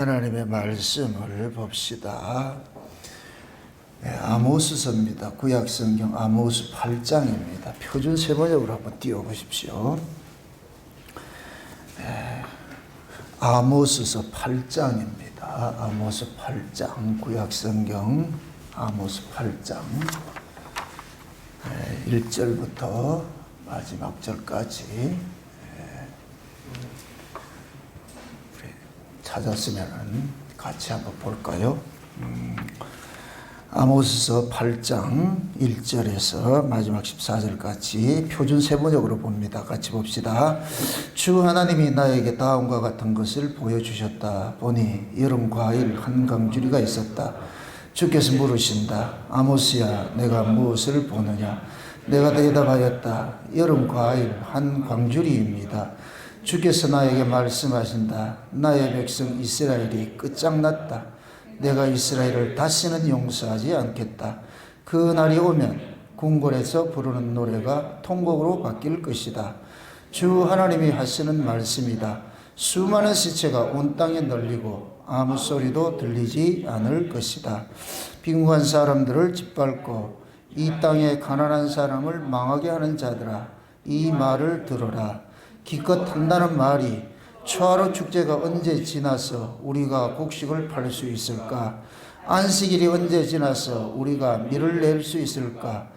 하나님의 말씀을 봅시다. 아모스서입니다. 구약성경 아모스 8장입니다. 표준 세번역으로 한번 띄워보십시오. 아모스서 8장입니다. 아모스 8장, 구약성경 아모스 8장 1절부터 마지막 절까지 찾았으면 같이 한번 볼까요? 아모스서 8장 1절에서 마지막 14절까지 표준 세번역으로 봅니다. 같이 봅시다. 주 하나님이 나에게 다음과 같은 것을 보여주셨다. 보니 여름 과일 한 강주리가 있었다. 주께서 물으신다. 아모스야, 내가 무엇을 보느냐? 내가 대답하였다. 여름 과일 한 광주리입니다. 주께서 나에게 말씀하신다. 나의 백성 이스라엘이 끝장났다. 내가 이스라엘을 다시는 용서하지 않겠다. 그 날이 오면 궁궐에서 부르는 노래가 통곡으로 바뀔 것이다. 주 하나님이 하시는 말씀이다. 수많은 시체가 온 땅에 널리고 아무 소리도 들리지 않을 것이다. 빈곤한 사람들을 짓밟고 이 땅에 가난한 사람을 망하게 하는 자들아, 이 말을 들어라. 기껏 한다는 말이 초하루 축제가 언제 지나서 우리가 곡식을 팔 수 있을까? 안식일이 언제 지나서 우리가 밀을 낼 수 있을까?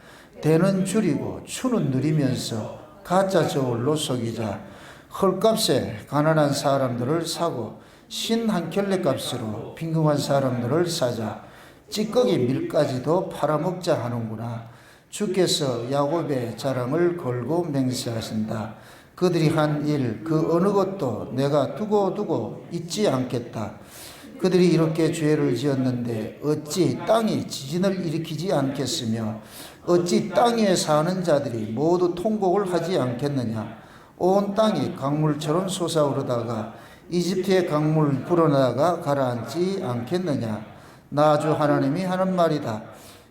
대는 줄이고 추는 누리면서 가짜 저울로 속이자. 헐값에 가난한 사람들을 사고 신 한 켤레 값으로 빈궁한 사람들을 사자. 찌꺼기 밀까지도 팔아먹자 하는구나. 주께서 야곱의 자랑을 걸고 맹세하신다. 그들이 한 일 그 어느 것도 내가 두고 잊지 않겠다. 그들이 이렇게 죄를 지었는데 어찌 땅이 지진을 일으키지 않겠으며 어찌 땅 위에 사는 자들이 모두 통곡을 하지 않겠느냐. 온 땅이 강물처럼 솟아오르다가 이집트의 강물 불어나다가 가라앉지 않겠느냐. 나 주 하나님이 하는 말이다.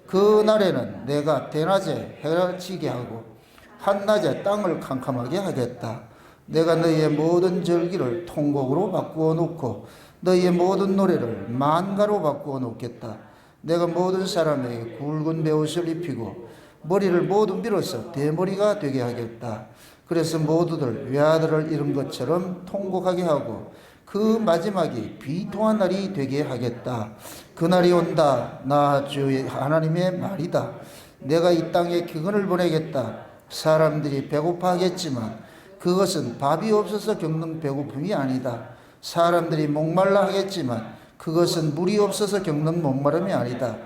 그 날에는 내가 대낮에 해가 지게 하고 한낮에 땅을 캄캄하게 하겠다. 내가 너희의 모든 절기를 통곡으로 바꾸어 놓고 너희의 모든 노래를 만가로 바꾸어 놓겠다. 내가 모든 사람에게 굵은 베옷을 입히고 머리를 모두 밀어서 대머리가 되게 하겠다. 그래서 모두들 외아들을 잃은 것처럼 통곡하게 하고 그 마지막이 비통한 날이 되게 하겠다. 그 날이 온다. 나 주 하나님의 말이다. 내가 이 땅에 기근을 보내겠다. 사람들이 배고파하겠지만 그것은 밥이 없어서 겪는 배고픔이 아니다. 사람들이 목말라 하겠지만 그것은 물이 없어서 겪는 목마름이 아니다.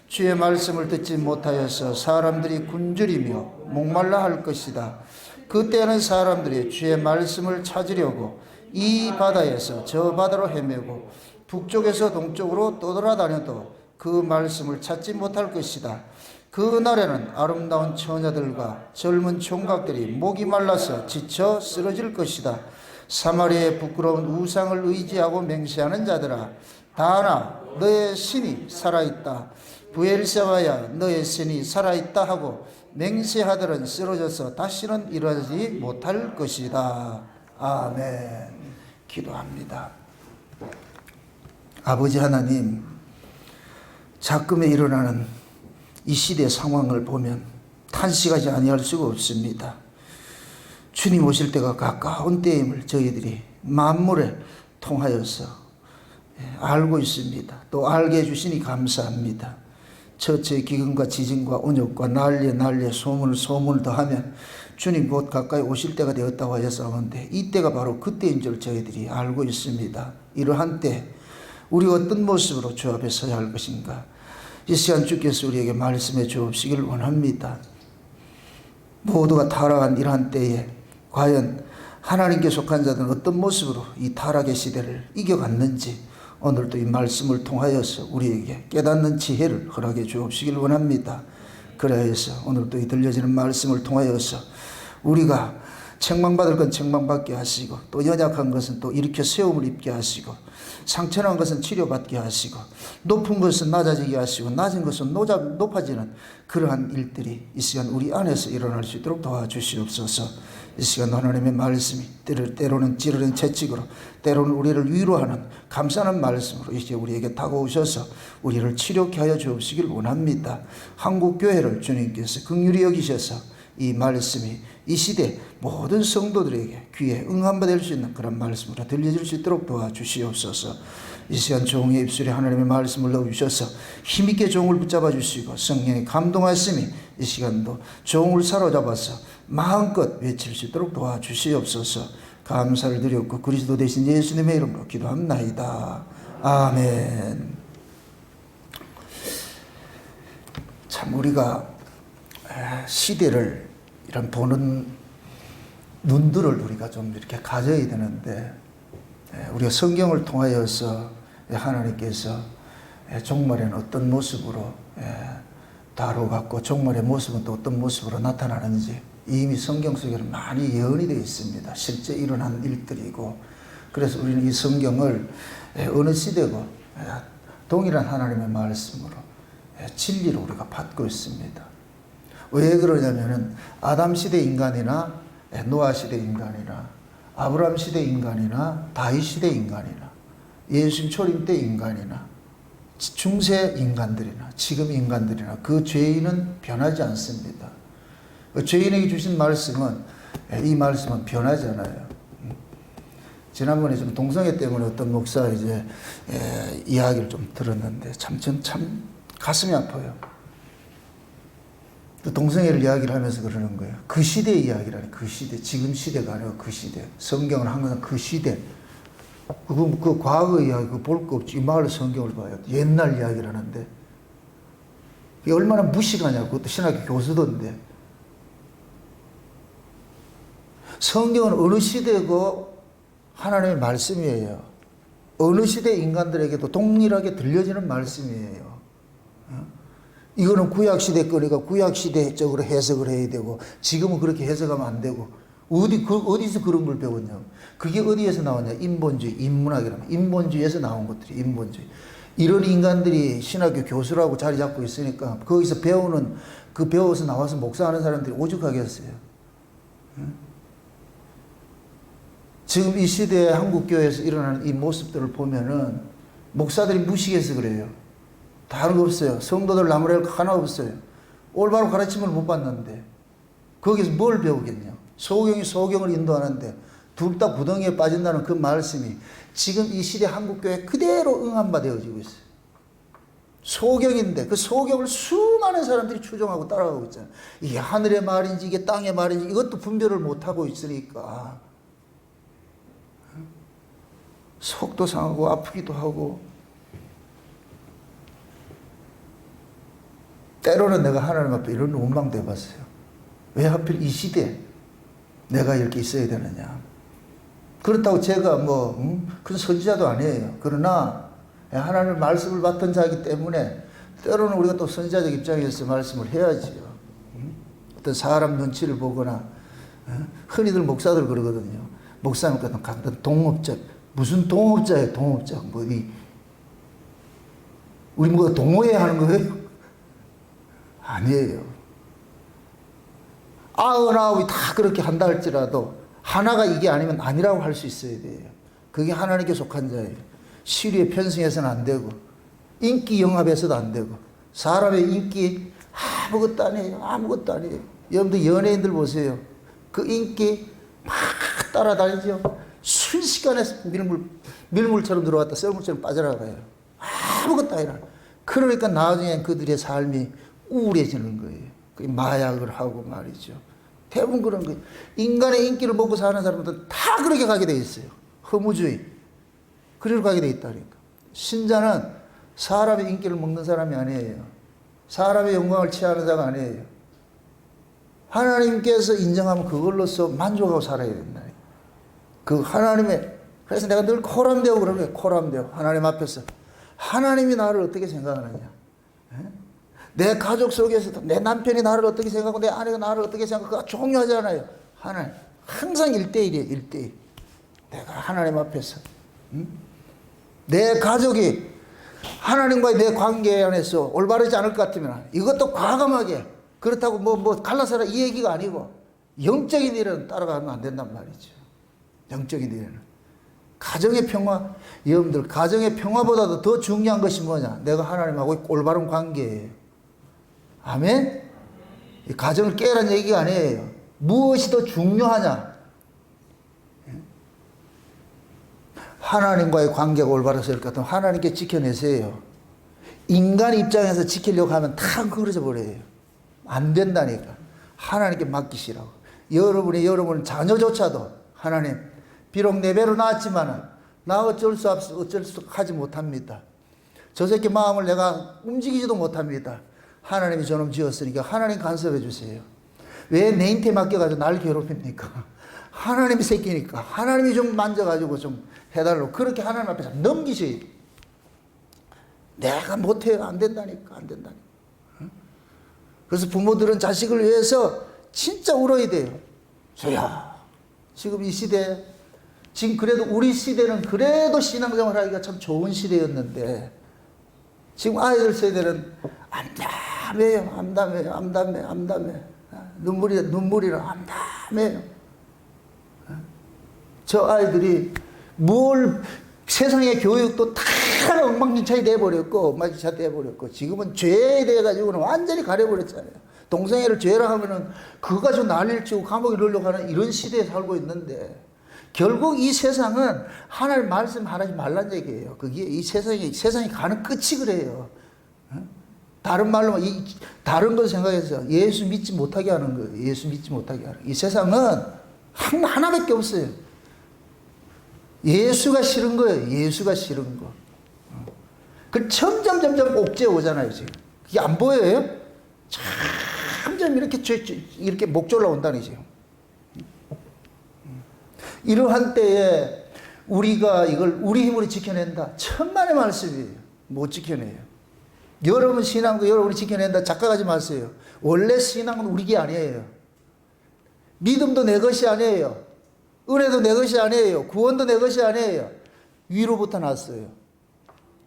주의 말씀을 듣지 못하여서 사람들이 굶주리며 목말라 할 것이다. 그때는 사람들이 주의 말씀을 찾으려고 이 바다에서 저 바다로 헤매고 북쪽에서 동쪽으로 떠돌아다녀도 그 말씀을 찾지 못할 것이다. 그 날에는 아름다운 처녀들과 젊은 총각들이 목이 말라서 지쳐 쓰러질 것이다. 사마리아의 부끄러운 우상을 의지하고 맹세하는 자들아, 다나 너의 신이 살아있다. 부엘세바야 너의 신이 살아있다 하고 맹세하들은 쓰러져서 다시는 일어나지 못할 것이다. 아멘. 기도합니다. 아버지 하나님, 작금에 일어나는 이 시대 상황을 보면 탄식하지 아니할 수가 없습니다. 주님 오실 때가 가까운 때임을 저희들이 만물에 통하여서 알고 있습니다. 또 알게 해주시니 감사합니다. 처처의 기근과 지진과 온역과 난리에 소문을 더하면 주님 곧 가까이 오실 때가 되었다고 하셨사온데 이때가 바로 그때인 줄 저희들이 알고 있습니다. 이러한 때 우리 어떤 모습으로 주 앞에 서야 할 것인가? 이 시간 주께서 우리에게 말씀해 주옵시기를 원합니다. 모두가 타락한 이러한 때에 과연 하나님께 속한 자들은 어떤 모습으로 이 타락의 시대를 이겨갔는지 오늘도 이 말씀을 통하여서 우리에게 깨닫는 지혜를 허락해 주옵시기를 원합니다. 그래서 오늘도 이 들려지는 말씀을 통하여서 우리가 책망받을 건 책망받게 하시고 또 연약한 것은 또 일으켜 세움을 입게 하시고 상처난 것은 치료받게 하시고 높은 것은 낮아지게 하시고 낮은 것은 높아지는 그러한 일들이 이 시간 우리 안에서 일어날 수 있도록 도와주시옵소서. 이 시간 하나님의 말씀이 때로는 찌르는 채찍으로, 때로는 우리를 위로하는 감싸는 말씀으로 이제 우리에게 다가오셔서 우리를 치료케 하여 주옵시길 원합니다. 한국교회를 주님께서 긍휼히 여기셔서 이 말씀이 이 시대 모든 성도들에게 귀에 응한 바 될 수 있는 그런 말씀으로 들려질 수 있도록 도와주시옵소서. 이 시간 종의 입술에 하나님의 말씀을 넣어주셔서 힘있게 종을 붙잡아 주시고 성령의 감동하심이 이 시간도 종을 사로잡아서 마음껏 외칠 수 있도록 도와주시옵소서. 감사를 드렸고 그리스도 되신 예수님의 이름으로 기도합나이다. 아멘. 참 우리가 시대를 이런 보는 눈들을 우리가 좀 이렇게 가져야 되는데, 우리가 성경을 통하여서 하나님께서 종말에는 어떤 모습으로 다루어갔고 종말의 모습은 또 어떤 모습으로 나타나는지 이미 성경 속에는 많이 예언이 되어 있습니다. 실제 일어난 일들이고, 그래서 우리는 이 성경을 어느 시대고 동일한 하나님의 말씀으로 진리로 우리가 받고 있습니다. 왜 그러냐면은 아담 시대 인간이나 노아 시대 인간이나 아브라함 시대 인간이나 다윗 시대 인간이나 예수님 초림 때 인간이나 중세 인간들이나 지금 인간들이나 그 죄인은 변하지 않습니다. 그 죄인에게 주신 말씀은, 이 말씀은 변하지 않아요. 지난번에 좀 동성애 때문에 어떤 목사 이야기를 좀 들었는데 참 가슴이 아파요. 또 동성애를 이야기를 하면서 그러는 거예요. 그 시대의 이야기라니, 그 시대. 지금 시대가 아니고 그 시대. 성경은 항상 그 시대. 그 과거 이야기 볼 거 없지. 이 마을 성경을 봐요. 옛날 이야기를 하는데. 이게 얼마나 무식하냐고. 그것도 신학교 교수던데. 성경은 어느 시대고 하나님의 말씀이에요. 어느 시대 인간들에게도 동일하게 들려지는 말씀이에요. 이거는 구약시대 거니까 구약시대적으로 해석을 해야 되고, 지금은 그렇게 해석하면 안 되고, 어디서 그런 걸 배웠냐. 그게 어디에서 나왔냐. 인본주의, 인문학이라면. 인본주의에서 나온 것들이 인본주의. 이런 인간들이 신학교 교수라고 자리 잡고 있으니까 거기서 배워서 나와서 목사하는 사람들이 오죽하겠어요. 지금 이 시대에 한국교회에서 일어나는 이 모습들을 보면은 목사들이 무식해서 그래요. 다른 거 없어요. 성도들 나무랄 거 하나 없어요. 올바로 가르침을 못 받는데 거기서 뭘 배우겠냐. 소경이 소경을 인도하는데 둘 다 구덩이에 빠진다는 그 말씀이 지금 이 시대 한국교회에 그대로 응한 바 되어지고 있어요. 소경인데 그 소경을 수많은 사람들이 추종하고 따라가고 있잖아요. 이게 하늘의 말인지 이게 땅의 말인지 이것도 분별을 못하고 있으니까 속도 상하고 아프기도 하고, 때로는 내가 하나님 앞에 이런 원망도 해봤어요. 왜 하필 이 시대에 내가 이렇게 있어야 되느냐. 그렇다고 제가 큰 선지자도 아니에요. 그러나 하나님의 말씀을 받던 자이기 때문에 때로는 우리가 또 선지자적 입장에서 말씀을 해야지요. 어떤 사람 눈치를 보거나, 흔히들 목사들 그러거든요. 목사님 같은 강단 동업자. 무슨 동업자예요, 동업자. 우리 뭐 동호회 하는 거예요? 아니에요. 99이 다 그렇게 한다 할지라도 하나가 이게 아니면 아니라고 할 수 있어야 돼요. 그게 하나님께 속한 자예요. 시류에 편승해서는 안 되고, 인기 영합해서도 안 되고, 사람의 인기 아무것도 아니에요. 아무것도 아니에요. 여러분들 연예인들 보세요. 그 인기 막 따라다니죠. 순식간에 밀물처럼 들어왔다 썰물처럼 빠져나가요. 아무것도 아니라. 그러니까 나중엔 그들의 삶이 우울해지는 거예요. 마약을 하고 말이죠. 대부분 그런 거예요. 인간의 인기를 먹고 사는 사람들은 다 그렇게 가게 돼 있어요. 허무주의. 그리로 가게 돼 있다니까. 신자는 사람의 인기를 먹는 사람이 아니에요. 사람의 영광을 취하는 자가 아니에요. 하나님께서 인정하면 그걸로서 만족하고 살아야 된다. 그 하나님의, 그래서 내가 늘 코람되고 그러는 거예요. 코람되고. 하나님 앞에서. 하나님이 나를 어떻게 생각하느냐. 내 가족 속에서도 내 남편이 나를 어떻게 생각하고 내 아내가 나를 어떻게 생각하고 그거 중요하지 않아요. 하나님. 항상 1대1이에요. 1대1. 내가 하나님 앞에서. 내 가족이 하나님과의 내 관계 안에서 올바르지 않을 것 같으면 이것도 과감하게, 그렇다고 뭐 갈라서라 이 얘기가 아니고, 영적인 일은 따라가면 안 된단 말이죠. 영적인 일은. 가정의 평화, 여러분들 가정의 평화보다도 더 중요한 것이 뭐냐? 내가 하나님하고 올바른 관계예요. 아멘? 이 가정을 깨라는 얘기가 아니에요. 무엇이 더 중요하냐? 하나님과의 관계가 올바라서 할 것 같으면 하나님께 지켜내세요. 인간 입장에서 지키려고 하면 다 그러져 버려요. 안 된다니까. 하나님께 맡기시라고. 여러분 자녀조차도 하나님, 비록 내 배로 낳았지만은 나 어쩔 수 하지 못합니다. 저 새끼 마음을 내가 움직이지도 못합니다. 하나님이 저놈 지었으니까 하나님 간섭해 주세요. 왜 내인테 맡겨가지고 날 괴롭힙니까? 하나님이 새끼니까 하나님이 좀 만져가지고 좀 해달라고 그렇게 하나님 앞에서 넘기셔야 돼. 내가 못해요. 안 된다니까. 안 된다니까. 그래서 부모들은 자식을 위해서 진짜 울어야 돼요. 저야 지금 이 시대, 지금 그래도 우리 시대는 그래도 신앙생활 하기가 참 좋은 시대였는데 지금 아이들 세대는 암담해요. 암담해. 눈물이랑 암담해요. 저 아이들이 세상의 교육도 다 엉망진창이 돼버렸고, 지금은 죄에 대해 가지고는 완전히 가려버렸잖아요. 동생애를 죄라 하면은 그거 가지고 난리를 치고 감옥에 넣으려고 하는 이런 시대에 살고 있는데, 결국 이 세상은 하나님 말씀 하지 말란 얘기예요. 그게 이 세상이 가는 끝이 그래요. 다른 말로, 다른 걸 생각해서 예수 믿지 못하게 하는 거예요. 예수 믿지 못하게 하는. 이 세상은 하나밖에 없어요. 예수가 싫은 거예요. 예수가 싫은 거. 그 점점 옥죄 오잖아요, 지금. 그게 안 보여요? 점점 이렇게 목졸라 온다니, 지금. 이러한 때에 우리가 이걸 우리 힘으로 지켜낸다. 천만의 말씀이에요. 못 지켜내요. 여러분 신앙도 여러분이 지켜낸다. 착각하지 마세요. 원래 신앙은 우리 게 아니에요. 믿음도 내 것이 아니에요. 은혜도 내 것이 아니에요. 구원도 내 것이 아니에요. 위로부터 났어요.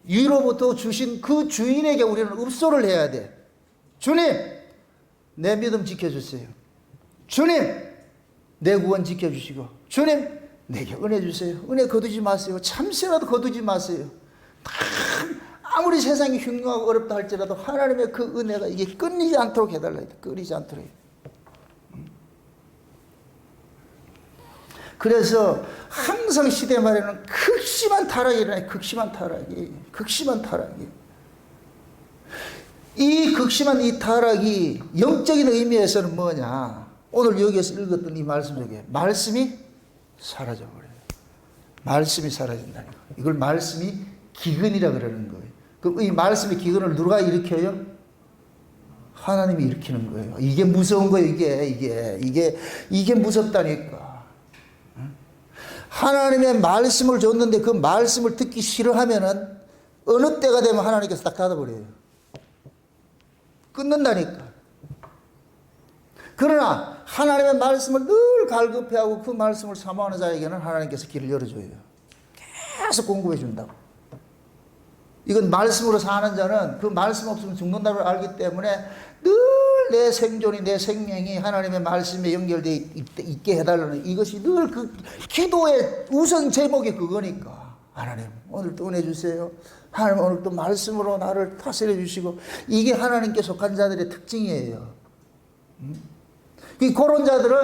위로부터 주신 그 주인에게 우리는 읍소를 해야 돼. 주님, 내 믿음 지켜주세요. 주님, 내 구원 지켜주시고, 주님, 내게 은혜 주세요. 은혜 거두지 마세요. 참새라도 거두지 마세요. 아무리 세상이 흉흉하고 어렵다 할지라도 하나님의 그 은혜가 이게 끊이지 않도록 해달라요. 끊이지 않도록. 그래서 항상 시대 말에는 극심한 타락이 일어나요. 극심한 타락이. 이 극심한 이 타락이 영적인 의미에서는 뭐냐? 오늘 여기에서 읽었던 이 말씀 중에 말씀이 사라져버려요. 말씀이 사라진다니까. 이걸 말씀이 기근이라 그러는 거예요. 그럼 이 말씀의 기근을 누가 일으켜요? 하나님이 일으키는 거예요. 이게 무서운 거예요. 이게 무섭다니까. 하나님의 말씀을 줬는데 그 말씀을 듣기 싫어하면은 어느 때가 되면 하나님께서 딱 닫아버려요. 끊는다니까. 그러나 하나님의 말씀을 늘 갈급해하고 그 말씀을 사모하는 자에게는 하나님께서 길을 열어줘요. 계속 공급해 준다고. 이건 말씀으로 사는 자는 그 말씀 없으면 죽는다고 알기 때문에 늘 내 생존이, 내 생명이 하나님의 말씀에 연결되어 있게 해달라는 이것이 늘 그 기도의 우선 제목이 그거니까. 하나님, 오늘도 은혜 주세요. 하나님, 오늘도 말씀으로 나를 다스려 주시고. 이게 하나님께 속한 자들의 특징이에요. 그런 자들은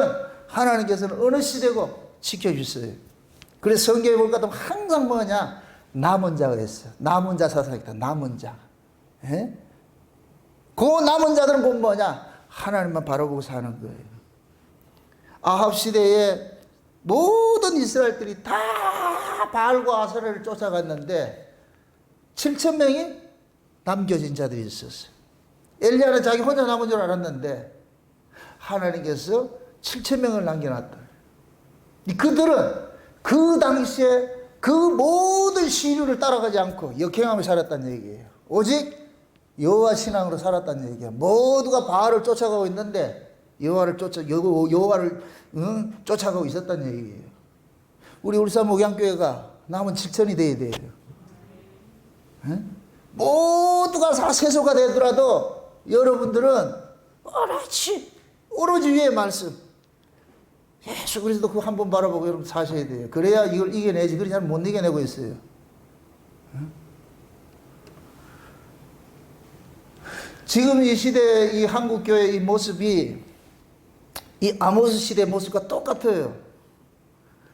하나님께서는 어느 시대고 지켜주세요. 그래서 성경에 볼 것 같으면 항상 뭐냐? 남은 자가 있어요. 남은 자 사상이다. 남은 자. 예? 그 남은 자들은 곧 뭐냐? 하나님만 바라보고 사는 거예요. 아합 시대에 모든 이스라엘들이 다 바알과 아세라를 쫓아갔는데 7,000명이 남겨진 자들이 있었어요. 엘리야는 자기 혼자 남은 줄 알았는데 하나님께서 7,000명을 남겨놨다. 그들은 그 당시에 그 모든 시류를 따라가지 않고 역행하며 살았다는 얘기예요. 오직 여호와 신앙으로 살았다는 얘기예요. 모두가 바알을 쫓아가고 있는데 여호와를 쫓아가고 있었다는 얘기예요. 우리 울산 목양교회가 남은 7천이 돼야 돼요. 에? 모두가 다 세소가 되더라도 여러분들은 오로지 위의 말씀, 예수 그리스도 그거 한번 바라보고 여러분 사셔야 돼요. 그래야 이걸 이겨내지. 그러지 않으면 못 이겨내고 있어요. 지금 이 시대 이 한국교회 이 모습이 이 아모스 시대 모습과 똑같아요.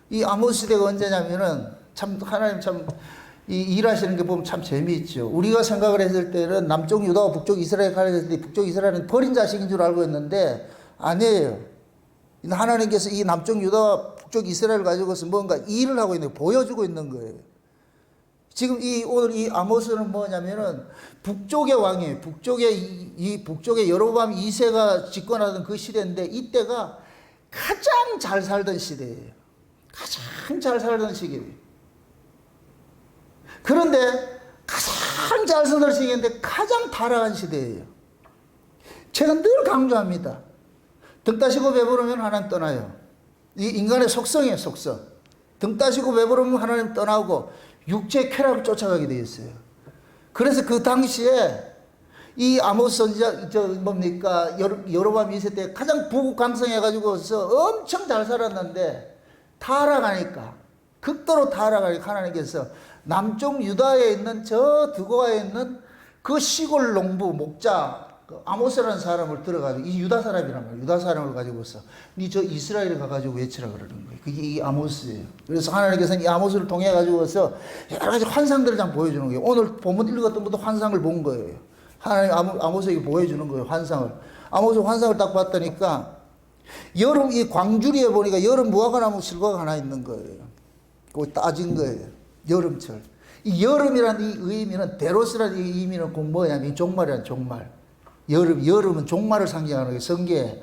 이 아모스 시대가 언제냐면은 참 하나님 참 이 일하시는 게 보면 참 재미있죠. 우리가 생각을 했을 때는 남쪽 유다와 북쪽 이스라엘 가르쳤을 때 북쪽 이스라엘은 버린 자식인 줄 알고 있는데 아니에요. 하나님께서 이 남쪽 유다와 북쪽 이스라엘을 가지고서 뭔가 일을 하고 있는 거예요. 보여주고 있는 거예요. 지금 오늘 이 아모스는 뭐냐면은 북쪽의 왕이에요. 북쪽의 여로보암 2세가 집권하던 그 시대인데 이때가 가장 잘 살던 시대예요. 가장 잘 살던 시기예요. 그런데 가장 잘 살던 시기인데 가장 타락한 시대예요. 제가 늘 강조합니다. 등 따시고 배부르면 하나님 떠나요. 이 인간의 속성이에요, 속성. 등 따시고 배부르면 하나님 떠나고 육체의 쾌락을 쫓아가게 되어 있어요. 그래서 그 당시에 이 아모스 선지자 여로보암 2세 때 가장 부국강성해가지고서 엄청 잘 살았는데 타락하니까 극도로 타락하니까 하나님께서 남쪽 유다에 있는 저 드고아에 있는 그 시골 농부 목자 아모스라는 사람을 들어가지고 이 유다 사람이란 말이에요. 유다 사람을 가지고서 니 저 이스라엘에 가가지고 외치라 그러는 거예요. 그게 이 아모스예요. 그래서 하나님께서는 이 아모스를 통해 가지고서 여러 가지 환상들을 좀 보여주는 거예요. 오늘 본문 읽었던 것도 환상을 본 거예요. 하나님 아모스에게 보여주는 거예요. 환상을. 아모스 환상을 딱 봤다니까 여름 이 광주리에 보니까 여름 무화과나무 실과가 하나 있는 거예요. 그거 따진 거예요. 여름철. 이 여름이라는 이 의미는 데로스라는 이 의미는 꼭 뭐냐면 이 종말이라는 종말. 여름은 종말을 상징하는 거예요. 성경에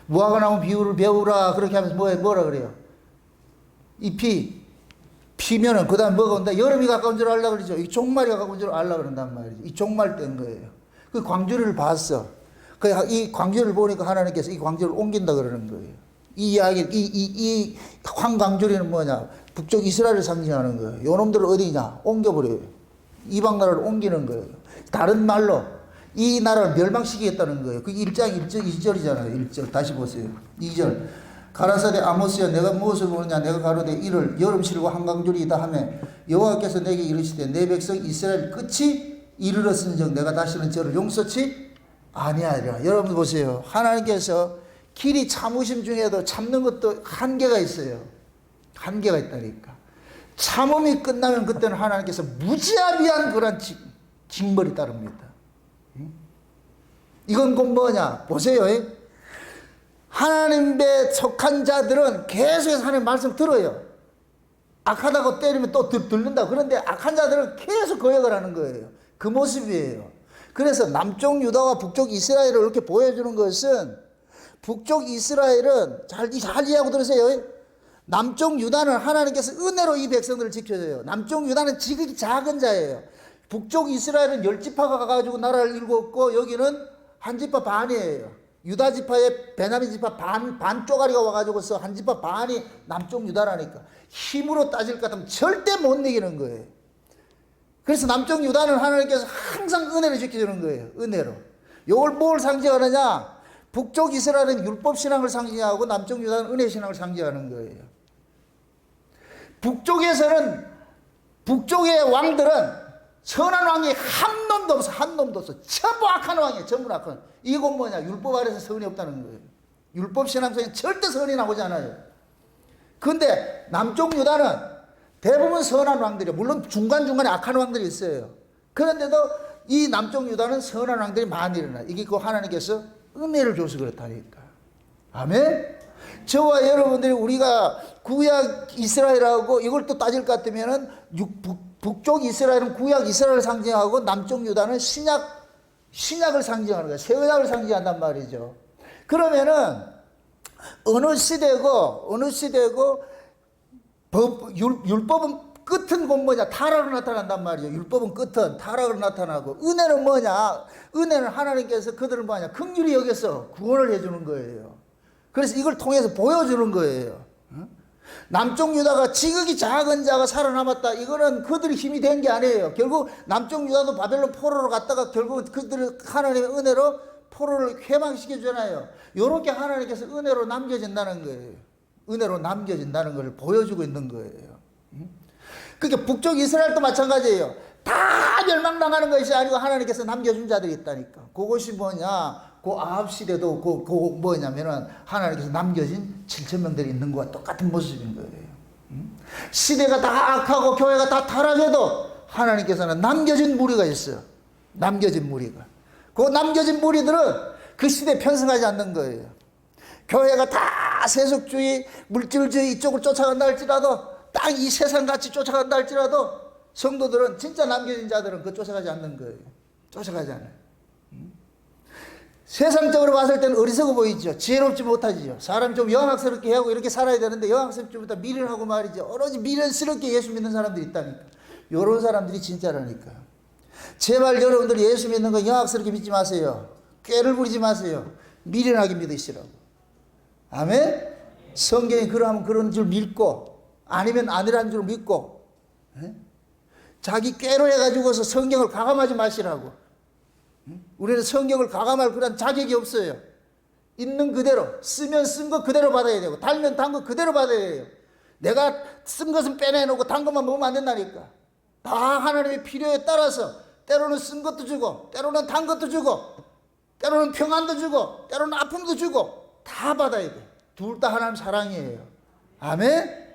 무화과나무 비유를 배우라 그렇게 하면서 뭐라 그래요? 잎이 피면은 그 다음 뭐가 온다? 여름이 가까운 줄 알라 그러죠. 이 종말이 가까운 줄 알라 그런단 말이죠. 이 종말 때인 거예요. 그 광주리를 봤어. 이 광주리를 보니까 하나님께서 이 광주리를 옮긴다 그러는 거예요. 이 이야기, 이 황광주리는 뭐냐? 북쪽 이스라엘을 상징하는 거예요. 요놈들을 어디냐? 옮겨버려요. 이방 나라를 옮기는 거예요. 다른 말로 이 나라를 멸망시키겠다는 거예요. 그 1장 2절이잖아요. 1절. 다시 보세요. 2절. 가라사대 아모스야 내가 무엇을 보느냐 내가 가로되 이를 여름실과 한강줄이다 하며 여호와께서 내게 이르시되 내 백성 이스라엘 끝이 이르렀은즉 내가 다시는 저를 용서치 아니하리라. 여러분 보세요. 하나님께서 길이 참으심 중에도 참는 것도 한계가 있어요. 한계가 있다니까. 참음이 끝나면 그때는 하나님께서 무지하비한 그런 징벌이 따릅니다. 이건 곧 뭐냐? 보세요. 하나님께 속한 자들은 계속해서 하나님 말씀 들어요. 악하다고 때리면 또 듣는다. 그런데 악한 자들은 계속 거역을 하는 거예요. 그 모습이에요. 그래서 남쪽 유다와 북쪽 이스라엘을 이렇게 보여주는 것은 북쪽 이스라엘은 잘 이해하고 들으세요. 남쪽 유다는 하나님께서 은혜로 이 백성들을 지켜줘요. 남쪽 유다는 지극히 작은 자예요. 북쪽 이스라엘은 10지파가 가가지고 나라를 일궜고 여기는 한 지파 반이에요. 유다 지파에 베냐민 지파 반 쪼가리가 와가지고서 한 지파 반이 남쪽 유다라니까. 힘으로 따질 것 같으면 절대 못 이기는 거예요. 그래서 남쪽 유다는 하나님께서 항상 은혜를 지켜주는 거예요. 은혜로. 이걸 뭘 상징하느냐? 북쪽 이스라엘은 율법신앙을 상징하고 남쪽 유다는 은혜신앙을 상징하는 거예요. 북쪽의 왕들은 선한 왕이 한 놈도 없어. 한 놈도 없어. 전부 악한 왕이에요. 전부 악한. 이건 뭐냐? 율법 아래서 선이 없다는 거예요. 율법 신앙 속에 절대 선이 나오지 않아요. 그런데 남쪽 유다는 대부분 선한 왕들이에요. 물론 중간중간에 악한 왕들이 있어요. 그런데도 이 남쪽 유다는 선한 왕들이 많이 일어나요. 이게 그 하나님께서 은혜를 줘서 그렇다니까. 아멘? 저와 여러분들이 우리가 구약 이스라엘하고 이걸 또 따질 것 같으면은 북쪽 이스라엘은 구약 이스라엘을 상징하고 남쪽 유다는 신약을 상징하는 거예요. 새 언약을 상징한단 말이죠. 그러면은 어느 시대고 율법은 끝은 곧 뭐냐? 타락으로 나타난단 말이죠. 율법은 끝은 타락으로 나타나고 은혜는 뭐냐? 은혜는 하나님께서 그들을 뭐냐? 긍휼히 여겨서 구원을 해주는 거예요. 그래서 이걸 통해서 보여주는 거예요. 남쪽 유다가 지극히 작은 자가 살아남았다. 이거는 그들이 힘이 된 게 아니에요. 결국 남쪽 유다도 바벨론 포로로 갔다가 결국 그들을 하나님의 은혜로 포로를 회망시켜 주잖아요. 이렇게 하나님께서 은혜로 남겨진다는 거예요. 은혜로 남겨진다는 것을 보여주고 있는 거예요. 그러니까 북쪽 이스라엘도 마찬가지예요. 다 멸망당하는 것이 아니고 하나님께서 남겨준 자들이 있다니까. 그것이 뭐냐? 그 아합 시대도 그 뭐냐면은 하나님께서 남겨진 7천 명들이 있는 것과 똑같은 모습인 거예요. 시대가 다 악하고 교회가 다 타락해도 하나님께서는 남겨진 무리가 있어요. 남겨진 무리가. 그 남겨진 무리들은 그 시대에 편승하지 않는 거예요. 교회가 다 세속주의, 물질주의 이쪽으로 쫓아간다 할지라도, 딱 이 세상같이 쫓아간다 할지라도 성도들은, 진짜 남겨진 자들은 그 쫓아가지 않는 거예요. 쫓아가지 않아요. 세상적으로 봤을 때는 어리석어 보이죠. 지혜롭지 못하지요. 사람 좀 영악스럽게 하고 이렇게 살아야 되는데 영악스럽지 못하고 미련하고 말이죠. 오로지 미련스럽게 예수 믿는 사람들이 있다니까. 이런 사람들이 진짜라니까요. 제발 여러분들 예수 믿는 거 영악스럽게 믿지 마세요. 꾀를 부리지 마세요. 미련하게 믿으시라고. 아멘? 성경이 그러면 그런 줄 믿고, 아니면 아니라는 줄 믿고, 자기 꾀로 해가지고서 성경을 가감하지 마시라고. 우리는 성경을 가감할 그런 자격이 없어요. 있는 그대로, 쓰면 쓴 거 그대로 받아야 되고, 달면 단 거 그대로 받아야 돼요. 내가 쓴 것은 빼내놓고 단 것만 먹으면 안 된다니까. 다 하나님의 필요에 따라서 때로는 쓴 것도 주고, 때로는 단 것도 주고, 때로는 평안도 주고, 때로는 아픔도 주고, 다 받아야 돼. 둘 다 하나님 사랑이에요. 아멘?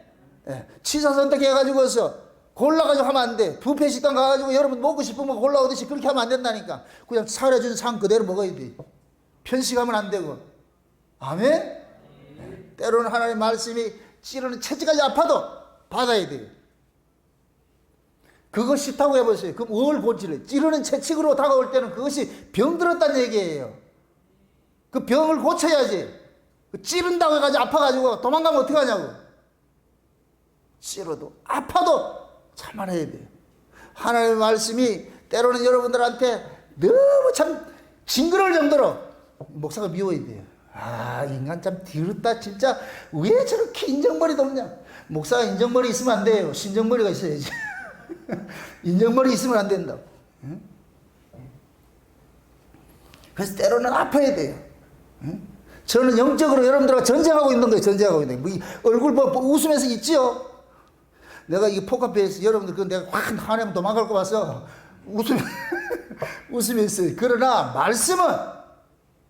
예. 취사 선택해가지고서 골라가지고 하면 안 돼. 뷔페 식당 가가지고 여러분 먹고 싶으면 골라오듯이 그렇게 하면 안 된다니까. 그냥 차려준 상 그대로 먹어야 돼. 편식하면 안 되고. 아멘? 때로는 하나님 말씀이 찌르는 채찍까지 아파도 받아야 돼요. 그거 싫다고 해보세요. 그럼 뭘 본질래? 찌르는 채찍으로 다가올 때는 그것이 병들었다는 얘기예요. 그 병을 고쳐야지. 찌른다고 해가지고 아파가지고 도망가면 어떡하냐고. 찌러도 아파도 참아내야 돼요. 하나님의 말씀이 때로는 여러분들한테 너무 참 징그러울 정도로 목사가 미워야 돼요. 아, 인간 참 더럽다. 진짜 왜 저렇게 인정머리도 없냐. 목사가 인정머리 있으면 안 돼요. 신정머리가 있어야지. 인정머리 있으면 안 된다고. 그래서 때로는 아파야 돼요. 저는 영적으로 여러분들과 전쟁하고 있는 거예요. 전쟁하고 있는 거예요. 얼굴 뭐 웃으면서 있지요. 내가 이 포카페에서 여러분들 그 내가 확 하나님 도망갈 거 봐서 웃으면서 있어요. 그러나 말씀은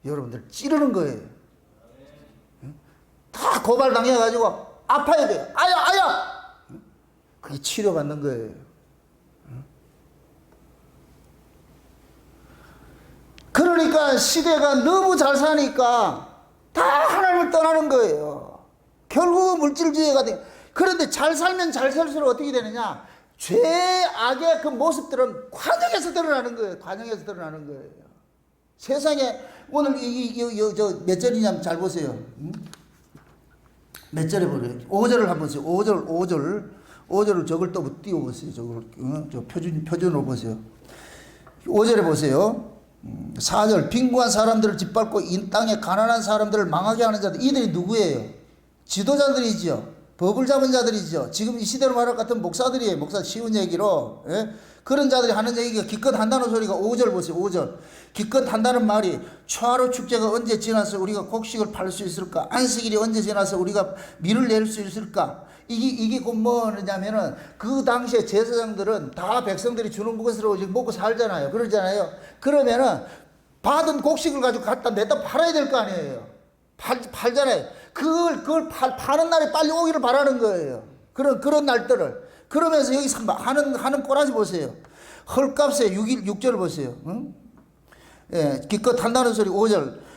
여러분들 찌르는 거예요. 다 고발당해가지고 아파야 돼요. 아야! 그게 치료받는 거예요. 그러니까 시대가 너무 잘 사니까 다 하나님을 떠나는 거예요. 결국은 물질주의가 돼. 그런데 잘 살면 잘 살수록 어떻게 되느냐? 죄악의 그 모습들은 관영에서 드러나는 거예요. 관영에서 드러나는 거예요. 세상에 오늘 몇 절이냐면 잘 보세요. 몇 절에 보세요. 5절을 한번 보세요. 5절을 저걸 또 띄워보세요. 저 표준으로 보세요. 5절에 보세요. 4절 빈궁한 사람들을 짓밟고 이 땅에 가난한 사람들을 망하게 하는 자들. 이들이 누구예요? 지도자들이죠. 법을 잡은 자들이죠. 지금 이 시대로 말할 것 같은 목사들이에요. 목사 쉬운 얘기로. 예? 그런 자들이 하는 얘기가 기껏 한다는 소리가 5절 보세요. 5절. 기껏 한다는 말이 초하루 축제가 언제 지나서 우리가 곡식을 팔 수 있을까? 안식일이 언제 지나서 우리가 밀을 낼 수 있을까? 이게 곧 뭐냐면은 그 당시에 제사장들은 다 백성들이 주는 것으로 먹고 살잖아요. 그러잖아요. 그러면은 받은 곡식을 가지고 갖다 냈다 팔아야 될 거 아니에요. 팔잖아요. 그걸 파는 날이 빨리 오기를 바라는 거예요. 그런 날들을. 그러면서 여기서 하는 꼬라지 보세요. 헐값에 6절을 보세요. 응? 예, 기껏 한다는 소리 5절.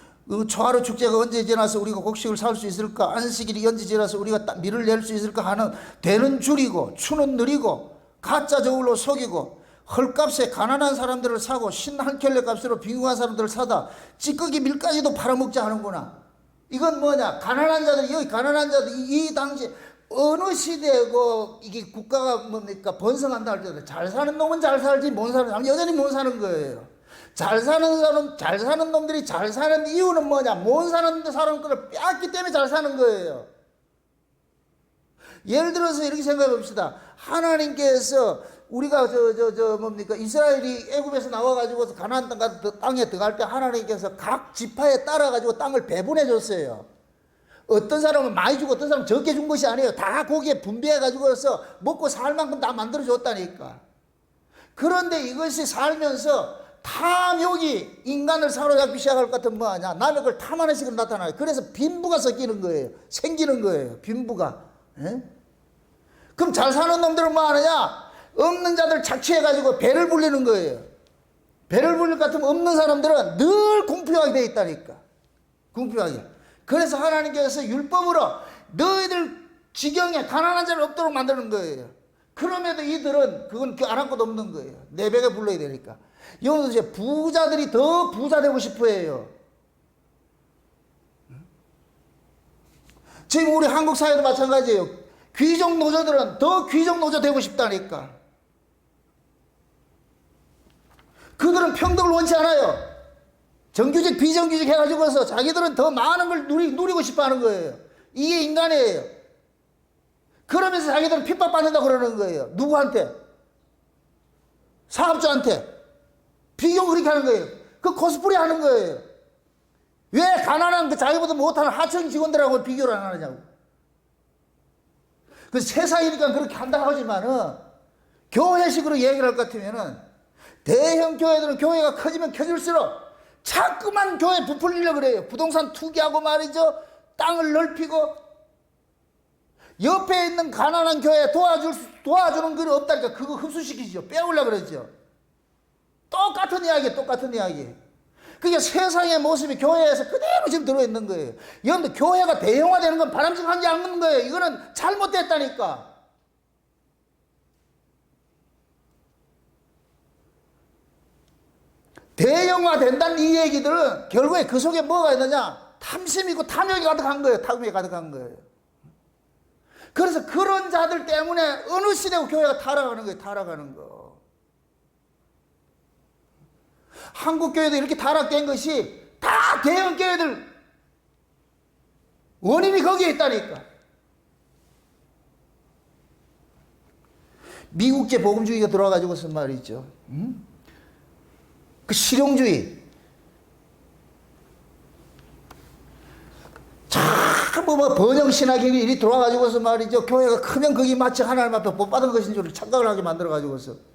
초하루 축제가 언제 지나서 우리가 곡식을 살 수 있을까? 안식일이 언제 지나서 우리가 밀을 낼 수 있을까 하는 되는 줄이고 추는 느리고 가짜 저울로 속이고 헐값에 가난한 사람들을 사고 신 한 켤레 값으로 빈궁한 사람들을 사다 찌꺼기 밀까지도 팔아먹자 하는구나. 이건 뭐냐? 가난한 자들, 여기 가난한 자들, 이 당시 어느 시대고 이게 국가가 뭡니까? 번성한다 할 때 잘 사는 놈은 잘 살지 못 사는 사람은 여전히 못 사는 거예요. 잘 사는 놈들이 잘 사는 이유는 뭐냐? 못 사는 사람 거를 빼앗기 때문에 잘 사는 거예요. 예를 들어서 이렇게 생각해 봅시다. 하나님께서 우리가 뭡니까? 이스라엘이 애굽에서 나와가지고 가나안 땅에 들어갈 때 하나님께서 각 지파에 따라가지고 땅을 배분해 줬어요. 어떤 사람은 많이 주고 어떤 사람은 적게 준 것이 아니에요. 다 거기에 분배해가지고서 먹고 살 만큼 다 만들어줬다니까. 그런데 이것이 살면서 탐욕이 인간을 사로잡기 시작할 것 같으면 뭐하냐? 남의 걸 탐하는 식으로 나타나요. 그래서 빈부가 섞이는 거예요. 생기는 거예요. 빈부가. 에? 그럼 잘 사는 놈들은 뭐하느냐? 없는 자들 착취해가지고 배를 불리는 거예요. 배를 불릴 것 같으면 없는 사람들은 늘 궁핍하게 되어 있다니까. 궁핍하게. 그래서 하나님께서 율법으로 너희들 지경에 가난한 자를 없도록 만드는 거예요. 그럼에도 이들은 그건 아랑곳 없는 거예요. 내 배가 불러야 되니까. 여기서 이제 부자들이 더 부자 되고 싶어 해요. 지금 우리 한국 사회도 마찬가지예요. 귀족 노조들은 더 귀족 노조 되고 싶다니까. 그들은 평등을 원치 않아요. 정규직, 비정규직 해가지고서 자기들은 더 많은 걸 누리고 싶어 하는 거예요. 이게 인간이에요. 그러면서 자기들은 핍박받는다고 그러는 거예요. 누구한테? 사업주한테. 비교 그렇게 하는 거예요. 그 코스프레 하는 거예요. 왜 가난한 그 자기보다 못하는 하청 직원들하고 비교를 안 하느냐고. 그 세상이니까 그렇게 한다고 하지만은 교회식으로 얘기를 할 것 같으면은 대형 교회들은 교회가 커지면 커질수록 자꾸만 교회 부풀리려고 그래요. 부동산 투기하고 말이죠. 땅을 넓히고 옆에 있는 가난한 교회 도와주는 건 없다니까. 그거 흡수시키죠. 빼오려고 그러죠. 똑같은 이야기. 그게 세상의 모습이 교회에서 그대로 지금 들어있는 거예요. 여러분들 교회가 대형화되는 건 바람직한 게 아닌 거예요. 이거는 잘못됐다니까. 대형화된다는 이 얘기들은 결국에 그 속에 뭐가 있느냐? 탐심이고 탐욕이 가득한 거예요. 탐욕이 가득한 거예요. 그래서 그런 자들 때문에 어느 시대고 교회가 타락하는 거예요. 타락하는 거. 한국 교회도 이렇게 타락된 것이 다 대형 교회들 원인이 거기에 있다니까. 미국제 복음주의가 들어와가지고서 말이죠. 그 실용주의. 자꾸 뭐 번영신학이 이리 들어와가지고서 말이죠. 교회가 크면 거기 마치 하나님 앞에 복 받은 것인 줄 착각을 하게 만들어가지고서.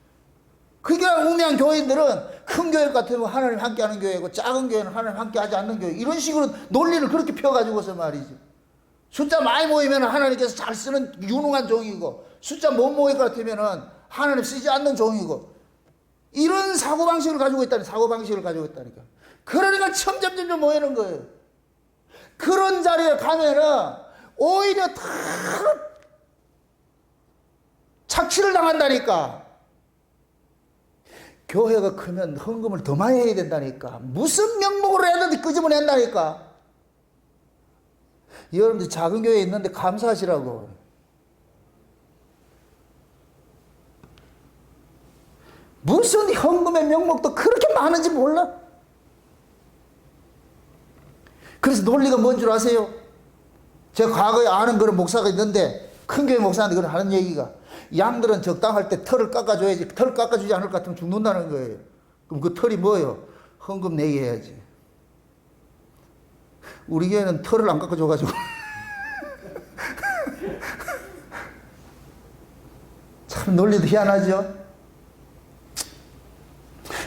그게 우매한 교인들은 큰 교회 같으면 하나님 함께하는 교회고 작은 교회는 하나님 함께하지 않는 교회. 이런 식으로 논리를 그렇게 펴가지고서 말이죠. 숫자 많이 모이면 하나님께서 잘 쓰는 유능한 종이고 숫자 못 모일 것 같으면 하나님 쓰지 않는 종이고 이런 사고방식을 가지고 있다니까. 그러니까 점점 모이는 거예요. 그런 자리에 가면은 오히려 다 착취를 당한다니까. 교회가 크면 헌금을 더 많이 해야 된다니까. 무슨 명목으로 했는데 끄집어낸다니까. 여러분들 작은 교회에 있는데 감사하시라고. 무슨 헌금의 명목도 그렇게 많은지 몰라? 그래서 논리가 뭔 줄 아세요? 제가 과거에 아는 그런 목사가 있는데 큰 교회 목사한테 그런 하는 얘기가 양들은 적당할 때 털을 깎아줘야지 털을 깎아주지 않을 것 같으면 죽는다는 거예요. 그럼 그 털이 뭐예요? 헌금 내게 해야지. 우리 교회는 털을 안 깎아줘가지고 참 논리도 희한하죠.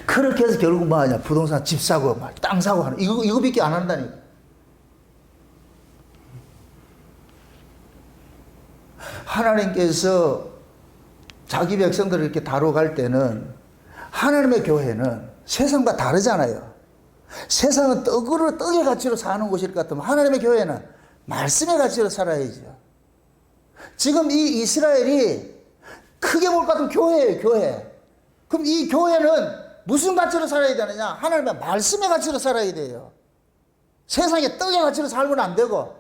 그렇게 해서 결국 뭐하냐? 부동산 집 사고 땅 사고 하는 이거밖에 안 한다니까. 하나님께서 자기 백성들을 이렇게 다뤄갈 때는 하나님의 교회는 세상과 다르잖아요. 세상은 떡의 가치로 사는 곳일 것 같으면 하나님의 교회는 말씀의 가치로 살아야죠. 지금 이 이스라엘이 크게 볼 것 같으면 교회예요, 교회. 그럼 이 교회는 무슨 가치로 살아야 되느냐? 하나님의 말씀의 가치로 살아야 돼요. 세상에 떡의 가치로 살면 안 되고.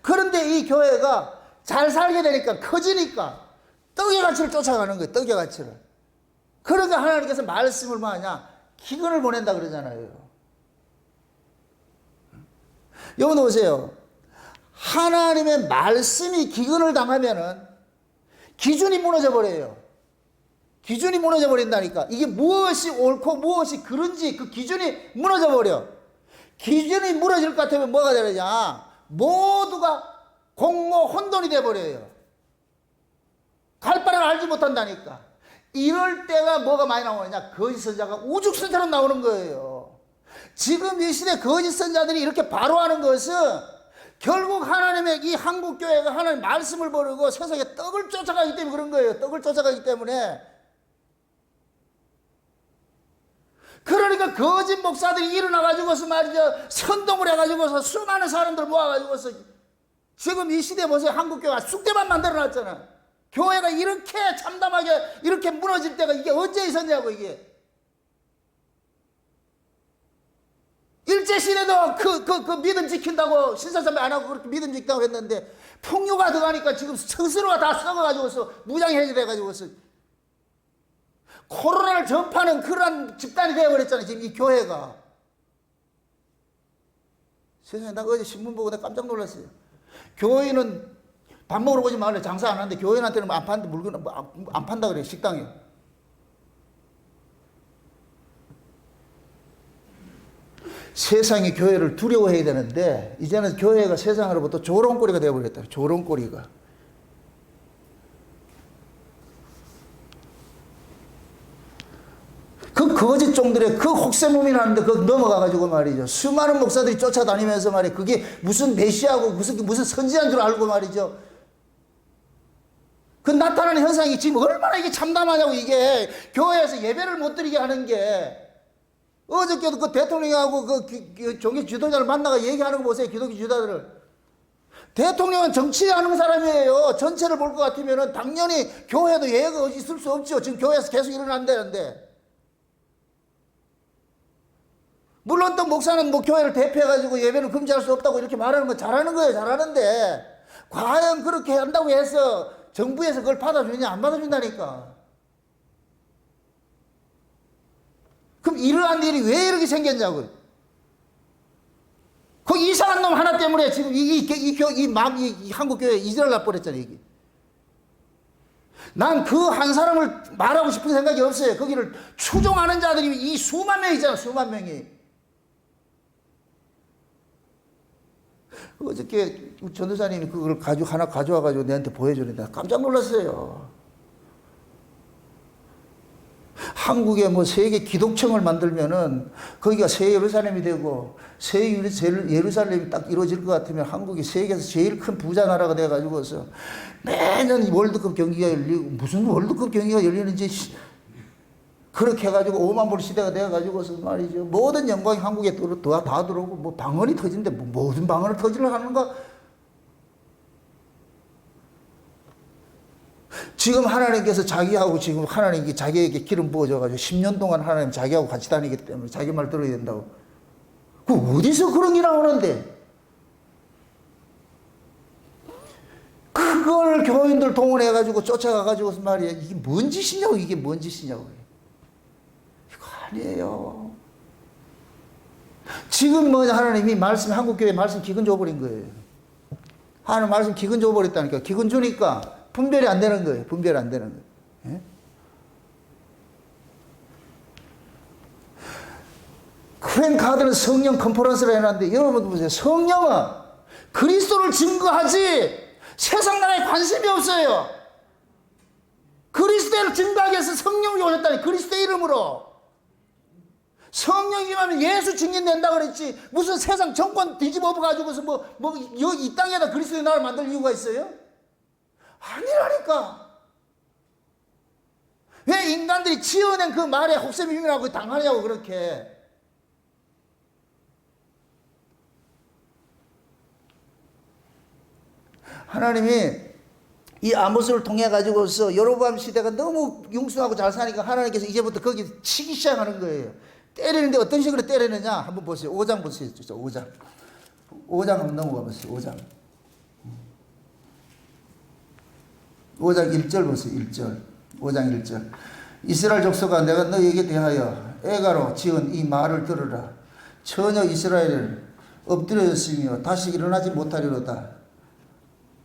그런데 이 교회가 잘 살게 되니까 커지니까 떡의 가치를 쫓아가는 거예요. 떡의 가치를. 그러니까 하나님께서 말씀을 뭐 하냐? 기근을 보낸다 그러잖아요. 여러분 보세요. 하나님의 말씀이 기근을 당하면은 기준이 무너져 버려요. 기준이 무너져 버린다니까. 이게 무엇이 옳고 무엇이 그른지 그 기준이 무너져 버려. 기준이 무너질 것 같으면 뭐가 되느냐? 모두가 공모 혼돈이 돼버려요. 갈 바를 알지 못한다니까. 이럴 때가 뭐가 많이 나오느냐? 거짓 선자가 우죽선처럼 나오는 거예요. 지금 이 시대 거짓 선자들이 이렇게 바로 하는 것은 결국 하나님의 이 한국교회가 하나님 말씀을 모르고 세상에 떡을 쫓아가기 때문에 그런 거예요. 떡을 쫓아가기 때문에. 그러니까 거짓 목사들이 일어나가지고서 말이죠. 선동을 해가지고서 수많은 사람들 모아가지고서 지금 이 시대 보세요. 한국교회가 쑥대만 만들어놨잖아. 교회가 이렇게 참담하게 이렇게 무너질 때가 이게 언제 있었냐고 이게. 일제시대도 그 믿음 지킨다고 신사참배 안 하고 그렇게 믿음 지킨다고 했는데 풍요가 들어가니까 지금 스스로가 다 썩어가지고서 무장해제돼가지고서 코로나를 전파하는 그런 집단이 되어버렸잖아요. 지금 이 교회가. 세상에 나 어제 신문 보고 내가 깜짝 놀랐어요. 교회는 밥 먹으러 오지 말래. 장사 안 하는데 교회한테는 안 파는데 물건 안 판다 그래. 식당에. 세상이 교회를 두려워해야 되는데 이제는 교회가 세상으로부터 조롱거리가 되어버렸다. 조롱거리가. 그 거짓 종들의 그 혹세무민하는데 그 넘어가가지고 말이죠. 수많은 목사들이 쫓아다니면서 말이에요. 그게 무슨 메시아고 무슨 선지자인 줄 알고 말이죠. 그 나타나는 현상이 지금 얼마나 이게 참담하냐고 이게. 교회에서 예배를 못 드리게 하는 게. 어저께도 그 대통령하고 그 종교 지도자를 만나가 얘기하는 거 보세요. 기독교 지도자들을. 대통령은 정치하는 사람이에요. 전체를 볼 것 같으면 당연히 교회도 예외가 있을 수 없죠. 지금 교회에서 계속 일어난다는데. 물론 또 목사는 뭐 교회를 대표해가지고 예배는 금지할 수 없다고 이렇게 말하는 건 잘하는 거예요. 잘하는데 과연 그렇게 한다고 해서 정부에서 그걸 받아주느냐? 안 받아준다니까. 그럼 이러한 일이 왜 이렇게 생겼냐고요. 그 이상한 놈 하나 때문에 지금 이 한국교회 이지랄 나버렸잖아요. 이게. 난 그 한 사람을 말하고 싶은 생각이 없어요. 거기를 추종하는 자들이 이 수만 명이잖아. 수만 명이. 어저께 전도사님이 그걸 하나 가져와가지고 내한테 보여주는데 깜짝 놀랐어요. 한국에 뭐 세계 기독청을 만들면은 거기가 새 예루살렘이 되고 새 예루살렘이 딱 이루어질 것 같으면 한국이 세계에서 제일 큰 부자 나라가 돼가지고서 매년 월드컵 경기가 열리고 무슨 월드컵 경기가 열리는지 그렇게 해가지고 5만 불 시대가 돼가지고서 말이죠. 모든 영광이 한국에 다 들어오고 뭐 방언이 터진데 뭐 무슨 방언을 터지려 하는가? 지금 하나님께서 자기하고 지금 하나님이 자기에게 기름 부어줘가지고 10년 동안 하나님 자기하고 같이 다니기 때문에 자기 말 들어야 된다고. 그 어디서 그런 게 나오는데? 그걸 교인들 동원해가지고 쫓아가가지고 말이야. 이게 뭔 짓이냐고, 이게 뭔 짓이냐고. 이거 아니에요. 지금 뭐 하나님이 말씀, 한국교회 말씀 기근 줘버린 거예요. 하나님 말씀 기근 줘버렸다니까. 기근 주니까 분별이 안 되는 거예요. 분별이 안 되는 거예요. 예? 크랭카드는 성령 컨퍼런스를 해놨는데 여러분 보세요. 성령은 그리스도를 증거하지 세상 나라에 관심이 없어요. 그리스도를 증거하기 위해서 성령이 오셨다니. 그리스도의 이름으로. 성령이 임하면 예수 증인된다 그랬지. 무슨 세상 정권 뒤집어 엎어가지고서 이 땅에다 그리스도의 나라를 만들 이유가 있어요? 아니라니까. 왜 인간들이 지어낸 그 말에 혹세무민하고 당하냐고 그렇게. 하나님이 이 아모스를 통해 가지고서 여로보암 시대가 너무 융숭하고 잘 사니까 하나님께서 이제부터 거기 치기 시작하는 거예요. 때리는데 어떤 식으로 때리느냐 한번 보세요. 5장 보세요. 5장 한번 넘어가 보세요. 5장 1절 보세요. 1절. 5장 1절. 이스라엘 족속아 내가 너에게 대하여 애가로 지은 이 말을 들으라. 처녀 이스라엘을 엎드려졌으며 다시 일어나지 못하리로다.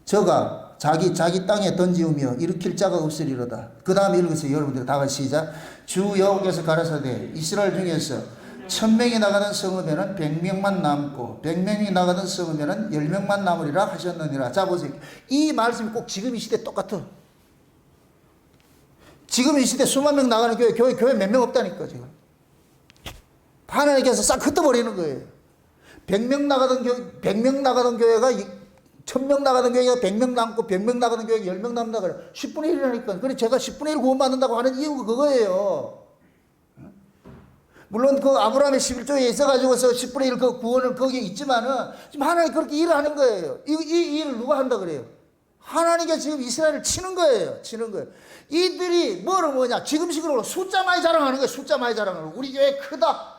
저가 자기 땅에 던지우며 일으킬 자가 없으리로다. 그 다음에 읽으세요. 여러분들 다 같이 시작. 주 여호와께서 가라사대 이스라엘 중에서 1000명이 나가는 성읍에는 100명만 남고 100명이 나가는 성읍에는 10명만 남으리라 하셨느니라. 자 보세요. 이 말씀이 꼭 지금 이 시대 똑같아. 지금 이 시대 수만 명 나가는 교회 몇 명 없다니까 지금. 하나님께서 싹 흩어버리는 거예요. 100명 나가던 교회가 1000명 나가던 교회가 100명 남고 100명 나가던 교회가 10명 남는다 그래. 10분의 1이라니까. 그래 제가 10분의 1 구원받는다고 하는 이유가 그거예요. 물론 그 아브라함의 11조에 있어가지고서 10분의 1 그 구원은 거기에 있지만은 지금 하나님 그렇게 일을 하는 거예요. 이 일을 누가 한다 그래요? 하나님께 지금 이스라엘을 치는 거예요. 치는 거예요. 이들이 뭐냐? 지금식으로 숫자 많이 자랑하는 거예요. 숫자 많이 자랑하는 거예요. 우리 교회 크다.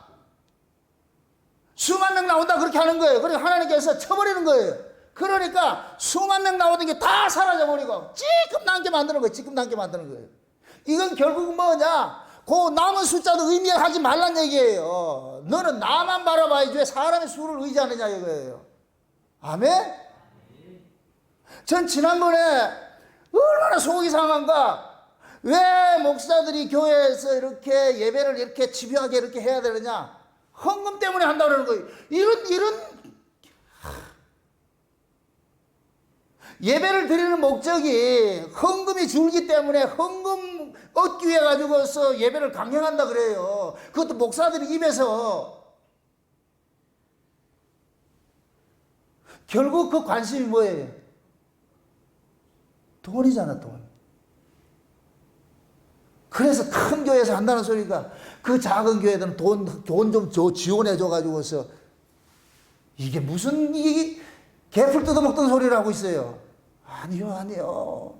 수만 명 나온다 그렇게 하는 거예요. 그리고 하나님께서 쳐버리는 거예요. 그러니까 수만 명 나오던 게 다 사라져버리고 찌끔 남게 만드는 거예요. 찌끔 남게 만드는 거예요. 이건 결국은 뭐냐? 그 남은 숫자도 의미하지 말란 얘기예요. 너는 나만 바라봐야지 왜 사람의 수를 의지하느냐 이거예요. 아멘? 전 지난번에 얼마나 속이 상한가? 왜 목사들이 교회에서 이렇게 예배를 이렇게 집요하게 이렇게 해야 되느냐? 헌금 때문에 한다고 그러는 거예요. 이런 예배를 드리는 목적이 헌금이 줄기 때문에 헌금 얻기 위해 가지고서 예배를 강행한다 그래요. 그것도 목사들이 입에서. 결국 그 관심이 뭐예요? 돈이잖아, 돈. 그래서 큰 교회에서 한다는 소리가 그 작은 교회들은 돈 좀 지원해줘 가지고서 이게 무슨 개풀 뜯어먹던 소리를 하고 있어요. 아니요.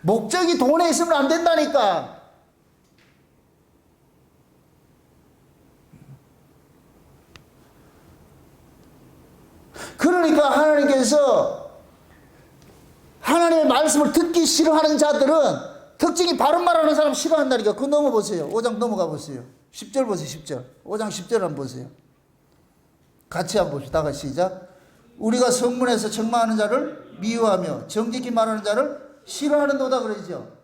목적이 돈에 있으면 안 된다니까. 그러니까 하나님께서 하나님의 말씀을 듣기 싫어하는 자들은 특징이 바른 말하는 사람 싫어한다니까. 그거 넘어보세요. 5장 넘어가 보세요. 10절 보세요. 10절. 5장 10절 한번 보세요. 같이 한번 봅시다. 같이 시작. 우리가 성문에서 책망하는 자를 미워하며 정직히 말하는 자를 싫어하는도다 그러죠.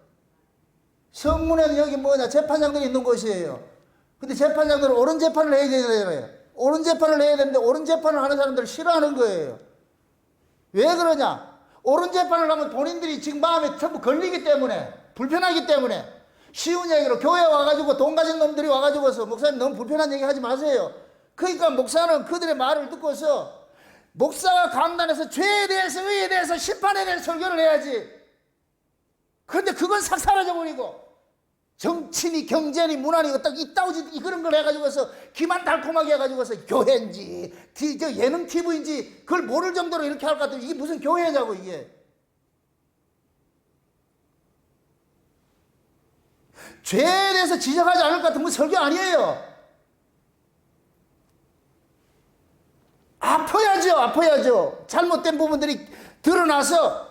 성문에는 여기 뭐냐? 재판장들이 있는 곳이에요. 근데 재판장들은 옳은 재판을 해야 되잖아요. 옳은 재판을 해야 되는데 옳은 재판을 하는 사람들을 싫어하는 거예요. 왜 그러냐? 옳은 재판을 하면 본인들이 지금 마음에 전부 걸리기 때문에, 불편하기 때문에. 쉬운 얘기로 교회 와가지고 돈 가진 놈들이 와가지고서 목사님 너무 불편한 얘기 하지 마세요. 그러니까 목사는 그들의 말을 듣고서 목사가 강단에서 죄에 대해서 의에 대해서 심판에 대해서 설교를 해야지. 그런데 그건 싹 사라져버리고 정치니 경제니 문화니 이따오지 그런 걸 해가지고서 기만 달콤하게 해가지고서 교회인지 예능 TV인지 그걸 모를 정도로 이렇게 할 것 같아요. 이게 무슨 교회냐고 이게. 죄에 대해서 지적하지 않을 것 같은 건 설교 아니에요. 아파야죠. 잘못된 부분들이 드러나서.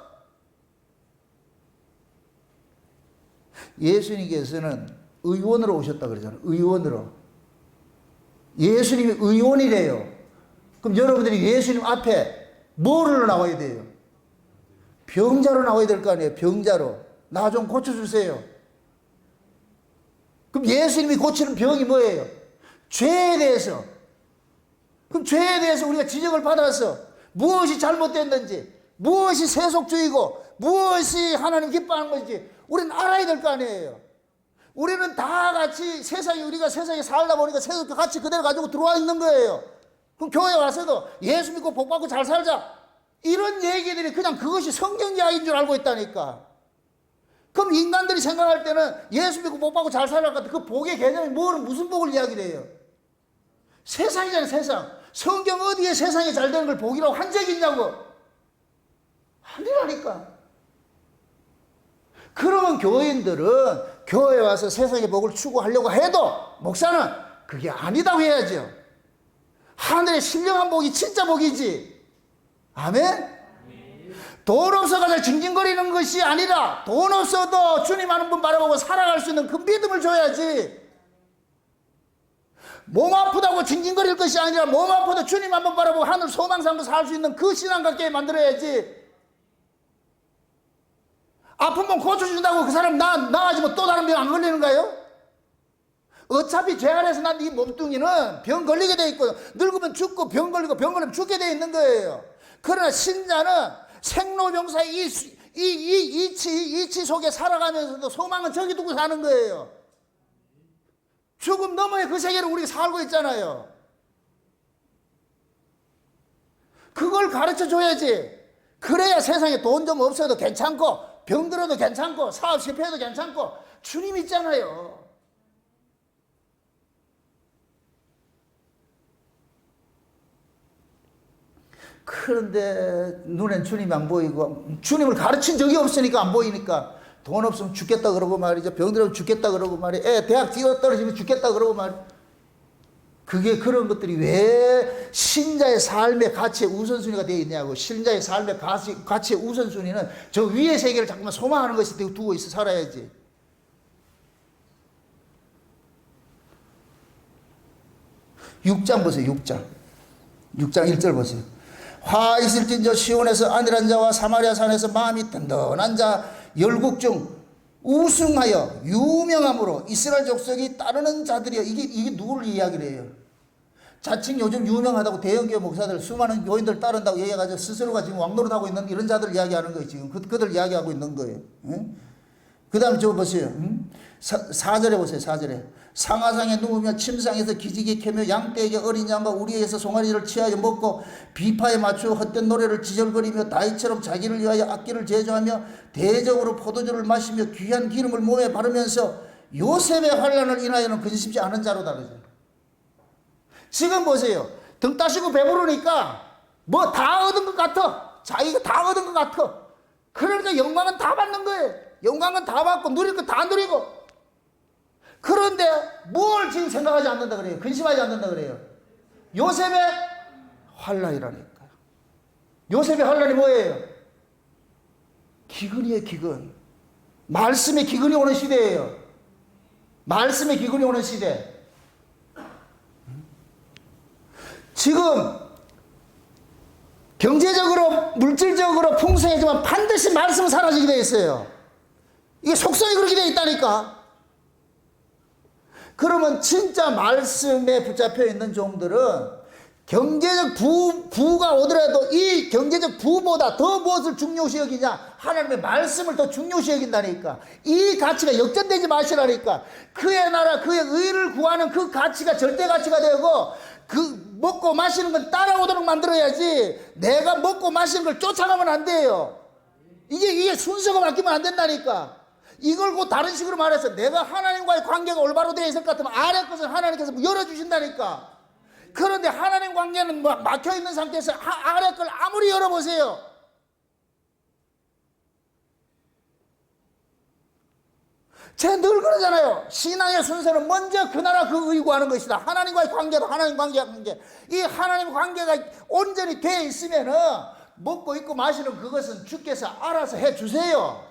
예수님께서는 의원으로 오셨다 그러잖아요. 의원으로. 예수님이 의원이래요. 그럼 여러분들이 예수님 앞에 뭐로 나와야 돼요? 병자로 나와야 될 거 아니에요. 병자로. 나 좀 고쳐주세요. 그럼 예수님이 고치는 병이 뭐예요? 죄에 대해서. 그럼 죄에 대해서 우리가 지적을 받아서 무엇이 잘못됐는지, 무엇이 세속주의고, 무엇이 하나님 기뻐하는 건지 우리는 알아야 될 거 아니에요. 우리는 다 같이 우리가 세상에 살다 보니까 세속교 같이 그대로 가지고 들어와 있는 거예요. 그럼 교회 와서도 예수 믿고 복 받고 잘 살자. 이런 얘기들이 그냥 그것이 성경 이야기인 줄 알고 있다니까. 그럼 인간들이 생각할 때는 예수 믿고 복 받고 잘 살아갈 것 같아. 그 복의 개념이 무슨 복을 이야기를 해요? 세상이잖아요, 세상. 성경 어디에 세상이 잘 되는 걸 복이라고 한 적이 있냐고. 아니라니까. 그러면 교인들은 교회에 와서 세상의 복을 추구하려고 해도 목사는 그게 아니다고 해야죠. 하늘의 신령한 복이 진짜 복이지. 아멘? 돈 없어가지고 징징거리는 것이 아니라 돈 없어도 주님 하는 분 바라보고 살아갈 수 있는 그 믿음을 줘야지. 몸 아프다고 징징거릴 것이 아니라 몸 아파도 주님 한번 바라보고 하늘 소망 삼고 살 수 있는 그 신앙 갖게 만들어야지. 아픈 몸 고쳐준다고 그 사람 나아지면 또 다른 병 안 걸리는가요? 어차피 죄 안에서 난 이 몸뚱이는 병 걸리게 돼 있고 늙으면 죽고 병 걸리고 병 걸리면 죽게 돼 있는 거예요. 그러나 신자는 생로병사의 이치 속에 살아가면서도 소망은 저기 두고 사는 거예요. 죽음 너머의 그 세계를 우리가 살고 있잖아요. 그걸 가르쳐 줘야지. 그래야 세상에 돈 좀 없어도 괜찮고 병들어도 괜찮고 사업 실패해도 괜찮고 주님 있잖아요. 그런데 눈엔 주님이 안 보이고 주님을 가르친 적이 없으니까 안 보이니까 돈 없으면 죽겠다 그러고 말이죠. 병들면 죽겠다 그러고 말이에요. 애 대학 뛰어 떨어지면 죽겠다 그러고 말이에요. 그게 그런 것들이 왜 신자의 삶의 가치의 우선순위가 되어 있냐고. 신자의 삶의 가치의 우선순위는 저 위의 세계를 자꾸만 소망하는 것이 두고 있어 살아야지. 육장 보세요. 6장 1절 보세요. 화 있을진저 시온에서 안일한 자와 사마리아 산에서 마음이 든든한 자 열국 중 우승하여 유명함으로 이스라엘 족속이 따르는 자들이여. 이게 누구를 이야기를 해요? 자칭 요즘 유명하다고 대형교회 목사들 수많은 교인들 따른다고 얘기해가지고 스스로가 지금 왕노릇하고 있는 이런 자들 이야기하는 거예요. 지금 그들 이야기하고 있는 거예요. 그 다음에 저거 보세요. 4절에 보세요. 4절에 상하상에 누우며 침상에서 기지개 켜며 양떼에게 어린 양과 우리에게서 송아리를 취하여 먹고 비파에 맞추어 헛된 노래를 지절거리며 다윗처럼 자기를 위하여 악기를 제조하며 대적으로 포도주를 마시며 귀한 기름을 몸에 바르면서 요셉의 환난을 인하여는 근심치 않은 자로다 그러죠. 지금 보세요. 등 따시고 배부르니까 뭐 다 얻은 것 같아. 자기가 다 얻은 것 같아. 그러니까 영광은 다 받는 거예요. 영광은 다 받고 누릴 거 다 누리고. 그런데 뭘 지금 생각하지 않는다 그래요? 근심하지 않는다 그래요? 요셉의 환난이라니까요. 요셉의 환난이 뭐예요? 기근이에요. 기근. 말씀의 기근이 오는 시대예요. 말씀의 기근이 오는 시대. 지금 경제적으로 물질적으로 풍성해지만 반드시 말씀은 사라지게 되어 있어요. 이게 속성이 그렇게 되어 있다니까. 그러면 진짜 말씀에 붙잡혀 있는 종들은 경제적 부가 오더라도 이 경제적 부보다 더 무엇을 중요시 여기냐? 하나님의 말씀을 더 중요시 여긴다니까. 이 가치가 역전되지 마시라니까. 그의 나라 그의 의를 구하는 그 가치가 절대 가치가 되고 그 먹고 마시는 건 따라오도록 만들어야지 내가 먹고 마시는 걸 쫓아가면 안 돼요. 이게 순서가 바뀌면 안 된다니까. 이걸 곧 다른 식으로 말해서 내가 하나님과의 관계가 올바로 되어 있을 것 같으면 아래 것을 하나님께서 열어주신다니까. 그런데 하나님 관계는 막혀있는 상태에서 아래 걸 아무리 열어보세요. 제가 늘 그러잖아요. 신앙의 순서는 먼저 그 나라 그 의 구하는 것이다. 하나님과의 관계도 하나님 관계. 이 하나님 관계가 온전히 되어 있으면은 먹고 입고 마시는 그것은 주께서 알아서 해 주세요.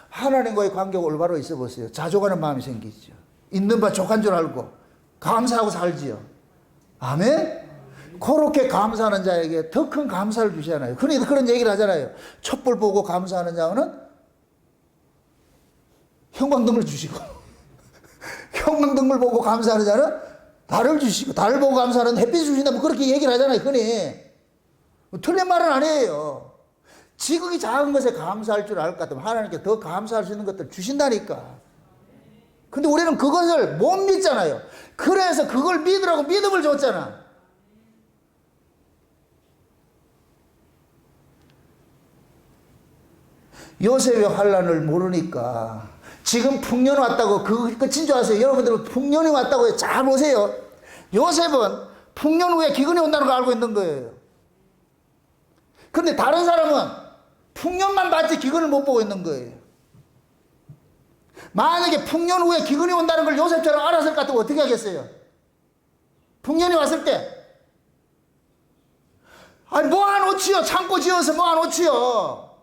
하나님과의 관계가 올바로 있어 보세요. 자족하는 마음이 생기죠. 있는 바 족한 줄 알고 감사하고 살지요. 아멘? 그렇게 감사하는 자에게 더 큰 감사를 주시잖아요. 그러니까 그런 얘기를 하잖아요. 촛불 보고 감사하는 자는 형광등을 주시고 형광등을 보고 감사하는 자는 달을 주시고 달을 보고 감사하는 햇빛을 주신다. 뭐 그렇게 얘기를 하잖아요. 흔히. 틀린 말은 아니에요. 지극히 작은 것에 감사할 줄 알 것 같으면 하나님께 더 감사할 수 있는 것들 주신다니까. 근데 우리는 그것을 못 믿잖아요. 그래서 그걸 믿으라고 믿음을 줬잖아. 요셉의 환난을 모르니까 지금 풍년 왔다고 그 끝인 줄 아세요? 여러분들은 풍년이 왔다고 잘 보세요. 요셉은 풍년 후에 기근이 온다는 걸 알고 있는 거예요. 근데 다른 사람은 풍년만 봤지 기근을 못 보고 있는 거예요. 만약에 풍년 후에 기근이 온다는 걸 요셉처럼 알았을 것 같으면 어떻게 하겠어요? 풍년이 왔을 때 아니 모아놓지요. 창고 지어서 모아놓지요.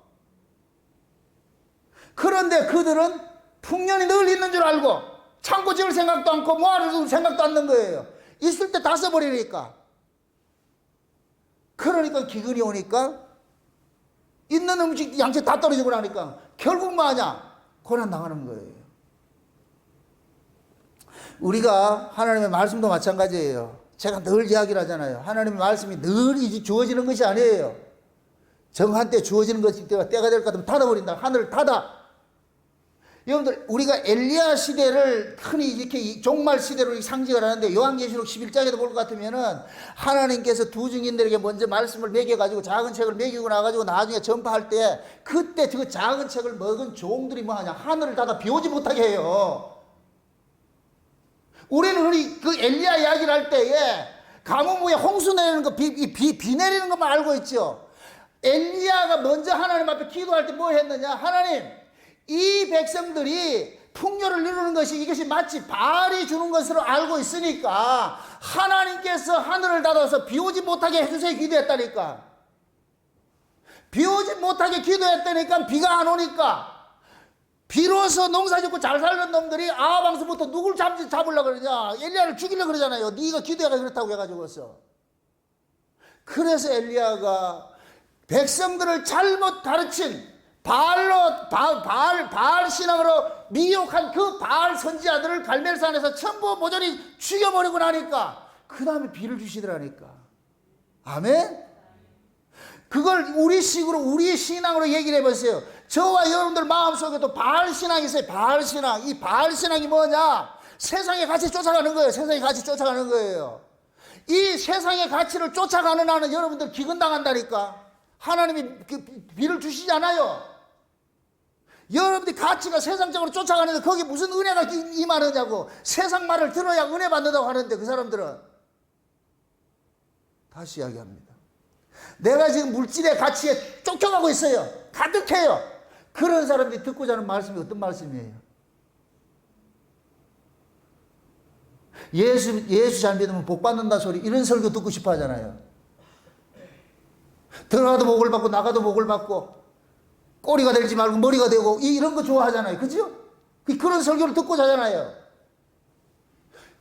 그런데 그들은 풍년이 늘 있는 줄 알고 창고 지을 생각도 않고 모아놓을 생각도 않는 거예요. 있을 때 다 써버리니까. 그러니까 기근이 오니까 있는 음식 양식 다 떨어지고 나니까 결국 뭐하냐? 고난 당하는 거예요. 우리가 하나님의 말씀도 마찬가지예요. 제가 늘 이야기를 하잖아요. 하나님의 말씀이 늘 주어지는 것이 아니에요. 정한 때 주어지는 것이 때가 될 것 같으면 닫아버린다. 하늘을 닫아. 여러분들, 우리가 엘리야 시대를 흔히 이렇게 종말 시대로 상징을 하는데, 요한계시록 11장에도 볼 것 같으면은 하나님께서 두 증인들에게 먼저 말씀을 매겨가지고 작은 책을 매기고 나가지고 나중에 전파할 때, 그때 그 작은 책을 먹은 종들이 뭐 하냐, 하늘을 닫아 비 오지 못하게 해요. 우리는 흔히 그 엘리야 이야기를 할 때에 가뭄 후에 홍수 내리는 거, 비 내리는 것만 알고 있죠. 엘리야가 먼저 하나님 앞에 기도할 때 뭐 했느냐, 하나님, 이 백성들이 풍요를 이루는 것이, 이것이 마치 바알이 주는 것으로 알고 있으니까 하나님께서 하늘을 닫아서 비 오지 못하게 해주세요 기도했다니까. 비 오지 못하게 기도했다니까 비가 안 오니까, 비로소 농사 짓고 잘 살던 놈들이 아방서부터 누굴 잡으려고 그러냐, 엘리야를 죽이려고 그러잖아요. 네가 기도해가 그렇다고 해가지고서. 그래서 엘리야가 백성들을 잘못 가르친 바알 신앙으로 미혹한 그 바알 선지자들을 갈멜산에서 전부 모조리 죽여버리고 나니까 그 다음에 비를 주시더라니까. 아멘? 그걸 우리식으로, 우리의 신앙으로 얘기를 해보세요. 저와 여러분들 마음속에도 바알 신앙이 있어요. 바알 신앙. 이 바알 신앙이 뭐냐? 세상의 가치 쫓아가는 거예요. 세상의 가치 쫓아가는 거예요. 이 세상의 가치를 쫓아가는 한은 여러분들 기근당한다니까. 하나님이 비를 주시잖아요. 여러분들이 가치가 세상적으로 쫓아가는데 거기 무슨 은혜가 임하느냐고. 세상 말을 들어야 은혜 받는다고 하는데 그 사람들은. 다시 이야기합니다. 내가 지금 물질의 가치에 쫓겨가고 있어요. 가득해요. 그런 사람들이 듣고자 하는 말씀이 어떤 말씀이에요? 예수 잘 믿으면 복 받는다 소리, 이런 설교 듣고 싶어 하잖아요. 들어가도 복을 받고 나가도 복을 받고, 꼬리가 되지 말고 머리가 되고, 이런 거 좋아하잖아요. 그죠? 그런 설교를 듣고자 하잖아요.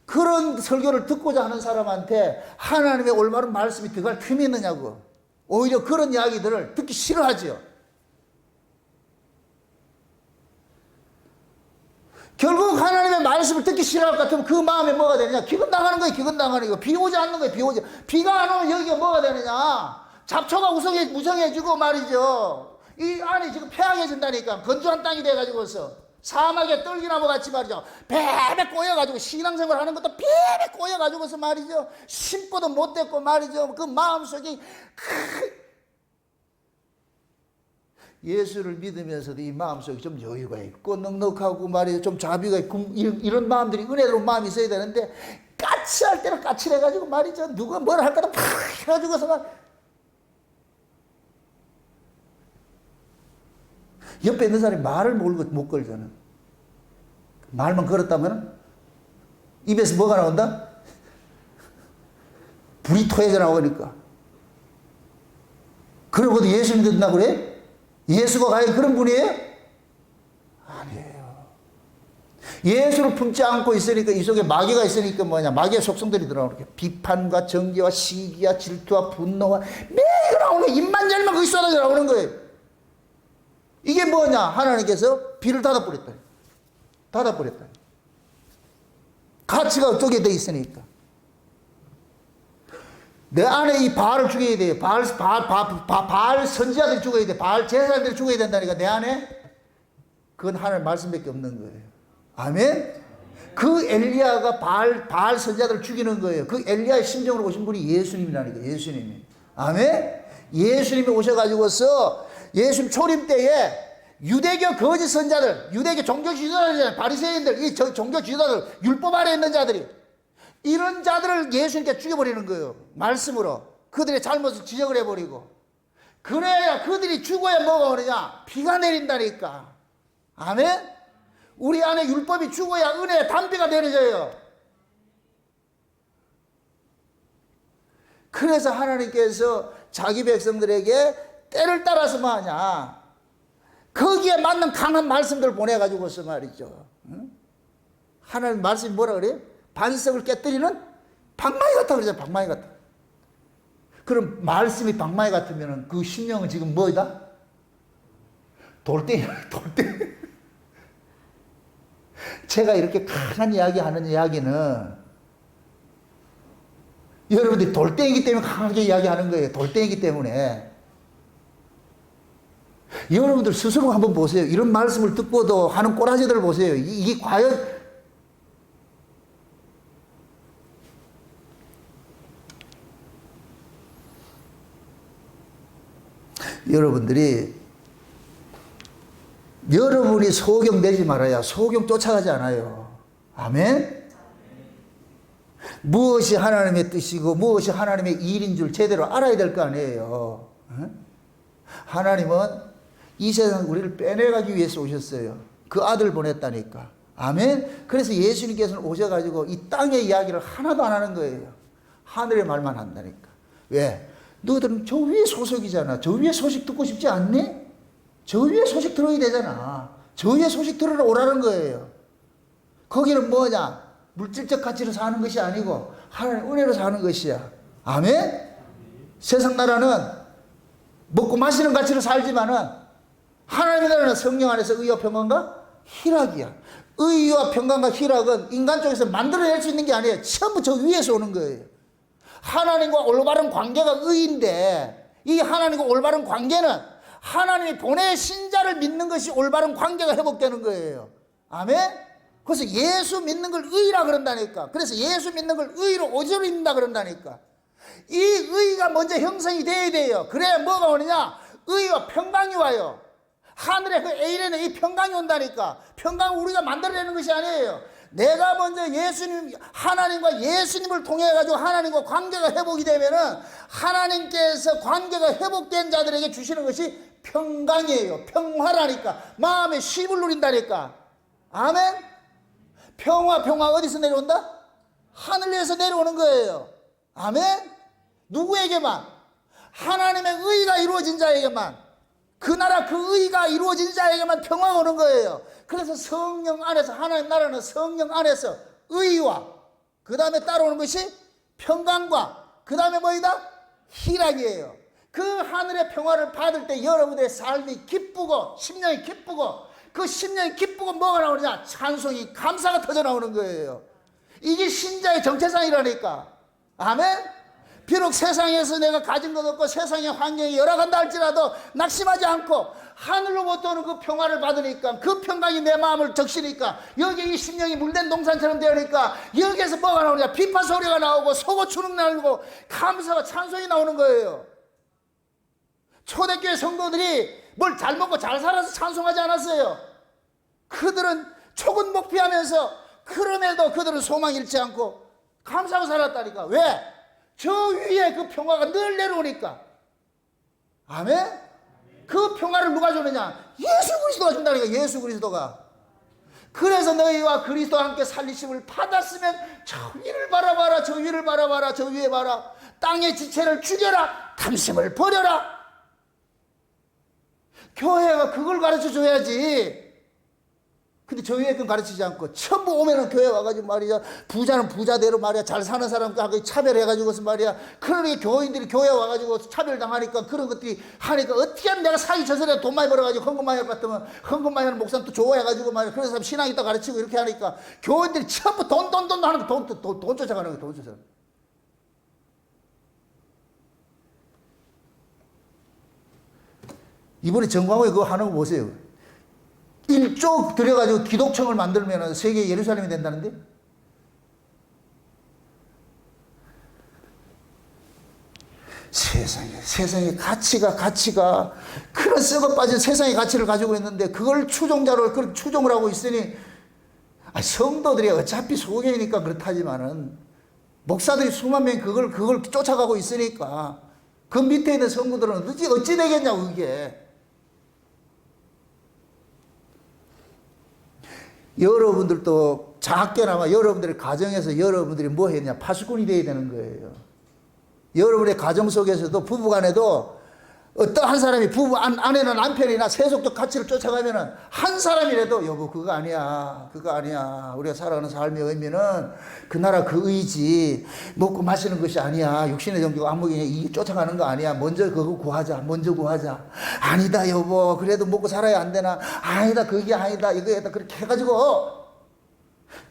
그런 설교를 듣고자 하는 사람한테 하나님의 올바른 말씀이 들어갈 틈이 있느냐고. 오히려 그런 이야기들을 듣기 싫어하죠. 결국 하나님의 말씀을 듣기 싫어할 것 같으면 그 마음에 뭐가 되느냐? 기근당하는 거예요. 기근당하는 거. 비 오지 않는 거예요. 비가 안 오면 여기가 뭐가 되느냐? 잡초가 무성해지고 말이죠. 이 안이 지금 폐악해진다니까. 건조한 땅이 돼가지고서 사막에 떨기나무 같이 말이죠. 베베 꼬여가지고 신앙생활 하는 것도 베베 꼬여가지고서 말이죠. 심보도 못 됐고 말이죠. 그 마음속이 예수를 믿으면서도 이 마음속에 좀 여유가 있고 넉넉하고 말이죠. 좀 자비가 있고 이런 마음들이 은혜로운 마음이 있어야 되는데, 까칠할 때는 까칠해가지고 말이죠. 누가 뭘 할까도 팍 해가지고서 막 옆에 있는 사람이 말을 못 걸잖아. 말만 걸었다면 입에서 뭐가 나온다? 불이 토해져 나오니까. 그러고도 예수 믿는다고 그래? 예수가 과연 그런 분이에요? 아니에요. 예수를 품지 않고 있으니까 이 속에 마귀가 있으니까 뭐냐? 마귀의 속성들이 들어오는 거예요. 비판과 정죄와 시기와 질투와 분노와 매일 나오는 거예요. 입만 열면 거기 쏟아져 나오는 거예요. 이게 뭐냐? 하나님께서 비를 닫아버렸다. 가치가 어떻게 돼 있으니까. 내 안에 이 바알을 죽여야 돼요. 바알 선지자들이 죽어야 돼. 바알 제사장들이 죽어야 된다니까. 내 안에. 그건 하나님 말씀밖에 없는 거예요. 아멘? 그 엘리야가 바알 선지자들을 죽이는 거예요. 그 엘리야의 심정으로 오신 분이 예수님이라니까. 예수님이. 아멘? 예수님이 오셔가지고서 예수님 초림 때에 유대교 거짓 선자들, 유대교 종교 지도자들, 바리새인들, 이 종교 지도자들, 율법 아래 있는 자들이, 이런 자들을 예수님께 죽여버리는 거예요. 말씀으로. 그들의 잘못을 지적을 해버리고. 그래야 그들이 죽어야 뭐가 오느냐? 비가 내린다니까. 아멘? 우리 안에 율법이 죽어야 은혜의 담비가 내려져요. 그래서 하나님께서 자기 백성들에게 때를 따라서 뭐 하냐? 거기에 맞는 강한 말씀들을 보내가지고서 말이죠. 응? 하나님 말씀이 뭐라 그래요? 반석을 깨뜨리는 방망이 같다 그러잖아요. 방망이 같다. 그럼 말씀이 방망이 같으면 그 심령은 지금 뭐이다? 돌덩이. 제가 이렇게 강한 이야기 하는 이야기는 여러분들이 돌덩이기 때문에 강하게 이야기하는 거예요. 돌덩이기 때문에. 여러분들 스스로 한번 보세요. 이런 말씀을 듣고도 하는 꼬라지들을 보세요. 이게 과연 여러분이 소경 되지 말아야 소경 쫓아가지 않아요. 아멘? 무엇이 하나님의 뜻이고 무엇이 하나님의 일인 줄 제대로 알아야 될 거 아니에요. 하나님은 이 세상 우리를 빼내가기 위해서 오셨어요. 그 아들 보냈다니까. 아멘? 그래서 예수님께서는 오셔가지고 이 땅의 이야기를 하나도 안 하는 거예요. 하늘의 말만 한다니까. 왜? 너희들은 저 위에 소속이잖아. 저 위에 소식 듣고 싶지 않니? 저 위에 소식 들어야 되잖아. 저 위에 소식 들으러 오라는 거예요. 거기는 뭐냐? 물질적 가치로 사는 것이 아니고 하나님 은혜로 사는 것이야. 아멘? 세상 나라는 먹고 마시는 가치로 살지만은 하나님의 나라는 성령 안에서 의와 평강과 희락이야. 의와 평강과 희락은 인간 쪽에서 만들어낼 수 있는 게 아니에요. 전부 저 위에서 오는 거예요. 하나님과 올바른 관계가 의인데 이 하나님과 올바른 관계는 하나님이 보내 신자를 믿는 것이 올바른 관계가 회복되는 거예요. 아멘? 그래서 예수 믿는 걸 의라 그런다니까. 그래서 예수 믿는 걸 의로 오지로 믿는다 그런다니까. 이 의가 먼저 형성이 돼야 돼요. 그래야 뭐가 오느냐? 의와 평강이 와요. 하늘의 그 에일에는 이 평강이 온다니까. 평강은 우리가 만들어내는 것이 아니에요. 내가 먼저 하나님과 예수님을 통해 가지고 하나님과 관계가 회복이 되면은 하나님께서 관계가 회복된 자들에게 주시는 것이 평강이에요. 평화라니까. 마음의 쉼을 누린다니까. 아멘? 평화 어디서 내려온다? 하늘에서 내려오는 거예요. 아멘? 누구에게만? 하나님의 의가 이루어진 자에게만, 그 나라 그 의가 이루어진 자에게만 평화가 오는 거예요. 그래서 성령 안에서, 하나님 나라는 성령 안에서 의와 그 다음에 따라오는 것이 평강과 그 다음에 뭐이다? 희락이에요. 그 하늘의 평화를 받을 때 여러분들의 삶이 기쁘고 심령이 기쁘고, 그 심령이 기쁘고 뭐가 나오느냐? 찬송이, 감사가 터져 나오는 거예요. 이게 신자의 정체성이라니까. 아멘? 비록 세상에서 내가 가진 것 없고 세상의 환경이 열악한다 할지라도 낙심하지 않고 하늘로부터 오는 그 평화를 받으니까, 그 평강이 내 마음을 적시니까, 여기 이 심령이 물된 동산처럼 되니까 여기에서 뭐가 나오느냐? 비파 소리가 나오고 속어 추능 나오고 감사와 찬송이 나오는 거예요. 초대교회 성도들이 뭘 잘 먹고 잘 살아서 찬송하지 않았어요. 그들은 촉은 목피하면서 그럼에도 그들은 소망 잃지 않고 감사하고 살았다니까. 왜? 저 위에 그 평화가 늘 내려오니까. 아멘? 그 평화를 누가 주느냐? 예수 그리스도가 준다니까. 예수 그리스도가. 그래서 너희와 그리스도와 함께 살리심을 받았으면 저 위를 바라봐라, 저 위를 바라봐라, 저 위에 봐라. 땅의 지체를 죽여라, 탐심을 버려라. 교회가 그걸 가르쳐 줘야지. 근데 저 위에 건 가르치지 않고 전부 오면은 교회 와가지고 말이야, 부자는 부자대로 말이야, 잘 사는 사람하고 차별해가지고서 말이야. 그러니 교인들이 교회 와가지고 차별당하니까 그런 것들이 하니까 어떻게 하면 내가 사기 저절에 돈 많이 벌어가지고 헌금 많이 할 것 같으면 헌금 많이 하는 목사는 또 좋아해가지고 말이야. 그래서 사람 신앙 있다 가르치고 이렇게 하니까 교인들이 전부 돈 하는 거, 돈 쫓아가는 거야, 돈 쫓아가는 거야. 이번에 정광호에 그거 하는 거 보세요. 1조 들여가지고 기독청을 만들면 세계 예루살렘이 된다는데? 세상에 가치가 그런 썩어 빠진 세상의 가치를 가지고 있는데 그걸 추종자로 그렇게 추종을 하고 있으니, 성도들이 어차피 소경이니까 그렇다지만은 목사들이 수만 명이 그걸 쫓아가고 있으니까 그 밑에 있는 성도들은 어찌 되겠냐고. 그게 여러분들도 작게나마 여러분들의 가정에서 여러분들이 뭐 했냐? 파수꾼이 되어야 되는 거예요. 여러분의 가정 속에서도 부부간에도 어떠한 사람이 아내나 남편이나 세속적 가치를 쫓아가면은 한 사람이라도 여보 그거 아니야. 우리가 살아가는 삶의 의미는 그 나라 그 의지, 먹고 마시는 것이 아니야. 육신의 정욕 안목이 이게 쫓아가는 거 아니야. 먼저 구하자. 아니다 여보, 그래도 먹고 살아야 안 되나? 아니다, 그게 아니다, 이거다. 그렇게 해가지고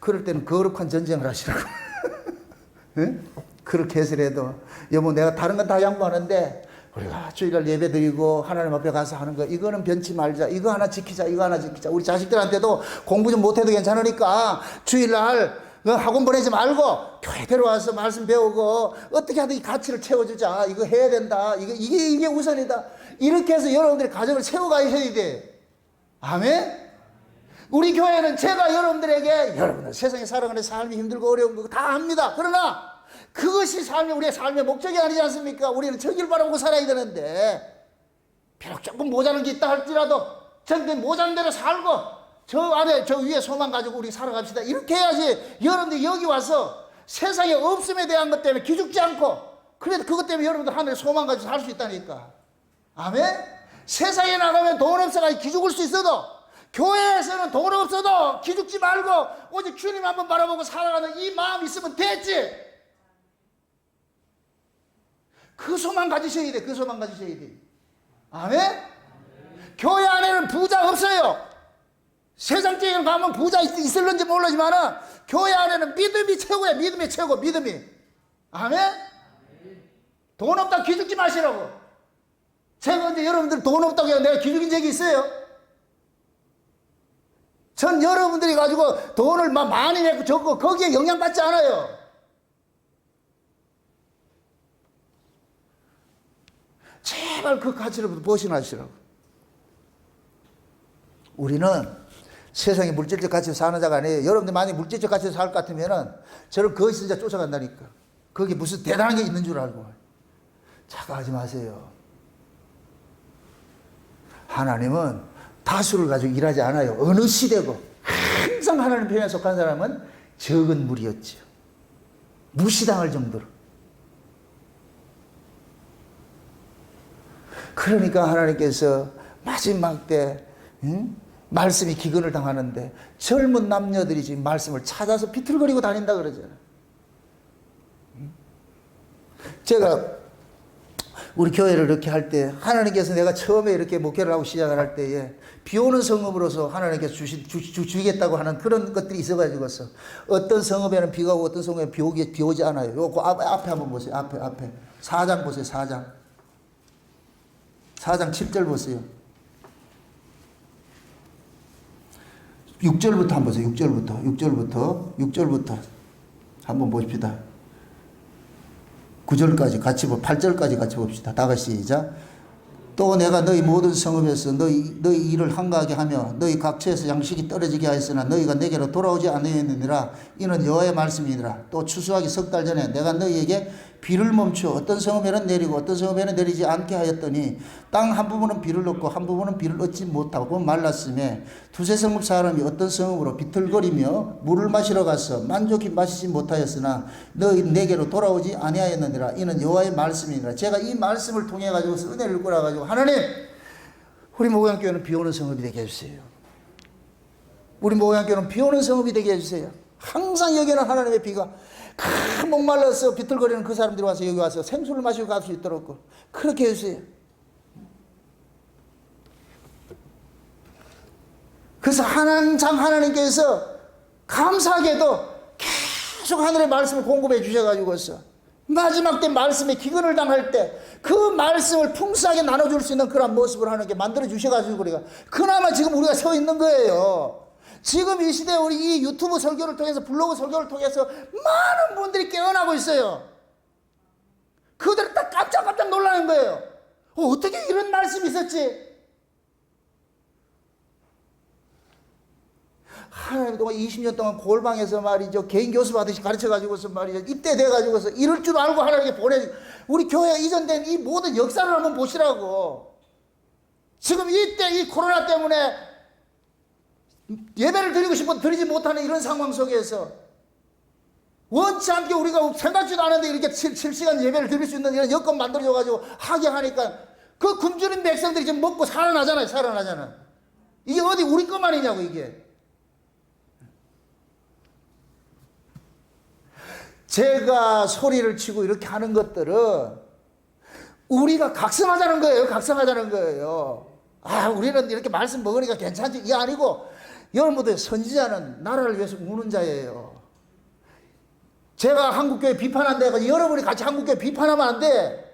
그럴 때는 거룩한 전쟁을 하시라고. 응? 그렇게 해서라도 여보 내가 다른 건 다 양보하는데 우리가 주일날 예배 드리고 하나님 앞에 가서 하는 거 이거는 변치 말자. 이거 하나 지키자. 이거 하나 지키자. 우리 자식들한테도 공부 좀 못해도 괜찮으니까 주일날 학원 보내지 말고 교회 데려와서 말씀 배우고 어떻게 하든 이 가치를 채워주자. 이거 해야 된다. 이게 우선이다. 이렇게 해서 여러분들이 가정을 채워가셔야 돼. 아멘? 우리 교회는 제가 여러분들에게 여러분들 세상에 살아가는 삶이 힘들고 어려운 거 다 압니다. 그러나 그것이 우리의 삶의 목적이 아니지 않습니까? 우리는 저길 바라보고 살아야 되는데 비록 조금 모자란 게 있다 할지라도 저는 모자란 대로 살고 저 아래 저 위에 소망 가지고 우리 살아갑시다. 이렇게 해야지 여러분들이 여기 와서 세상에 없음에 대한 것 때문에 기죽지 않고 그래도 그것 때문에 여러분들 하늘에 소망 가지고 살 수 있다니까. 아멘? 세상에 나가면 돈 없어가지고 기죽을 수 있어도 교회에서는 돈 없어도 기죽지 말고 오직 주님 한번 바라보고 살아가는 이 마음 있으면 됐지. 그 소망 가지셔야 돼. 그 소망 가지셔야 돼. 아멘? 교회 안에는 부자 없어요. 세상적인 가면 부자 있을런지 모르지만은 교회 안에는 믿음이 최고야. 믿음이 최고. 믿음이. 아멘? 돈 없다 기죽지 마시라고. 제가 언제 여러분들 돈 없다고 해서 내가 기죽인 적이 있어요? 전 여러분들이 가지고 돈을 막 많이 내고 적고 거기에 영향받지 않아요. 제발 그 가치를 벗어나시라고. 우리는 세상에 물질적 가치로 사는 자가 아니에요. 여러분들 만약 물질적 가치로 살 것 같으면은 저를 거기서 진짜 쫓아간다니까. 거기 무슨 대단한 게 있는 줄 알고. 착각하지 마세요. 하나님은 다수를 가지고 일하지 않아요. 어느 시대고 항상 하나님 편에 속한 사람은 적은 무리였지요. 무시당할 정도로. 그러니까 하나님께서 마지막 때 말씀이 기근을 당하는데 젊은 남녀들이 지금 말씀을 찾아서 비틀거리고 다닌다 그러잖아요. 제가 우리 교회를 이렇게 할 때 하나님께서 내가 처음에 이렇게 목회를 하고 시작을 할 때에 비 오는 성읍으로서 하나님께서 주시겠다고 하는 그런 것들이 있어가지고서 어떤 성읍에는 비가 오고 어떤 성읍에는 비 오지 않아요. 요 앞에 한번 보세요. 앞에 4장 보세요. 4장 7절 보세요. 6절부터 한번 보세요. 6절부터 한번 보십시다. 9절까지 같이 8절까지 같이 봅시다. 다 같이 시작. 또 내가 너희 모든 성읍에서 너희 일을 한가하게 하며 너희 각처에서 양식이 떨어지게 하였으나 너희가 내게로 돌아오지 아니하였느니라. 이는 여호와의 말씀이니라. 또 추수하기 석 달 전에 내가 너희에게 비를 멈추어 어떤 성읍에는 내리고 어떤 성읍에는 내리지 않게 하였더니 땅 한 부분은 비를 얻고 한 부분은 비를 얻지 못하고 말랐음에 두세 성읍 사람이 어떤 성읍으로 비틀거리며 물을 마시러 가서 만족히 마시지 못하였으나 너희 내게로 돌아오지 아니하였느니라. 이는 여호와의 말씀이니라. 제가 이 말씀을 통해 가지고 은혜를 꾸려 가지고 하나님 우리 목양교회는 비오는 성읍이 되게 해주세요. 우리 목양교회는 비오는 성읍이 되게 해주세요. 항상 여기는 하나님의 비가 목말라서 비틀거리는 그 사람들이 와서 여기 와서 생수를 마시고 갈 수 있도록 그렇게 해주세요. 그래서 항상 하나님께서 감사하게도 계속 하늘의 말씀을 공급해 주셔가지고서 마지막 때 말씀에 기근을 당할 때 그 말씀을 풍성하게 나눠줄 수 있는 그런 모습을 하나님께 만들어 주셔가지고 우리가 그나마 지금 우리가 서 있는 거예요. 지금 이 시대에 우리 이 유튜브 설교를 통해서 블로그 설교를 통해서 많은 분들이 깨어나고 있어요. 그들은 딱 깜짝깜짝 놀라는 거예요. 어떻게 이런 말씀이 있었지? 하나님 동안 20년 동안 골방에서 말이죠. 개인 교수 받으시 가르쳐가지고서 말이죠. 입대돼가지고서 이럴 줄 알고 하나님께 우리 교회 이전된 이 모든 역사를 한번 보시라고. 지금 이때 이 코로나 때문에 예배를 드리고 싶어도 드리지 못하는 이런 상황 속에서 원치 않게 우리가 생각지도 않은데 이렇게 7시간 예배를 드릴 수 있는 이런 여건 만들어줘가지고 하게 하니까 그 굶주린 백성들이 지금 먹고 살아나잖아요. 이게 어디 우리 것만이냐고 이게. 제가 소리를 치고 이렇게 하는 것들은 우리가 각성하자는 거예요. 우리는 이렇게 말씀 먹으니까 괜찮지. 이게 아니고 여러분들 선지자는 나라를 위해서 우는 자예요. 제가 한국교회 비판한다고 여러분이 같이 한국교회 비판하면 안 돼.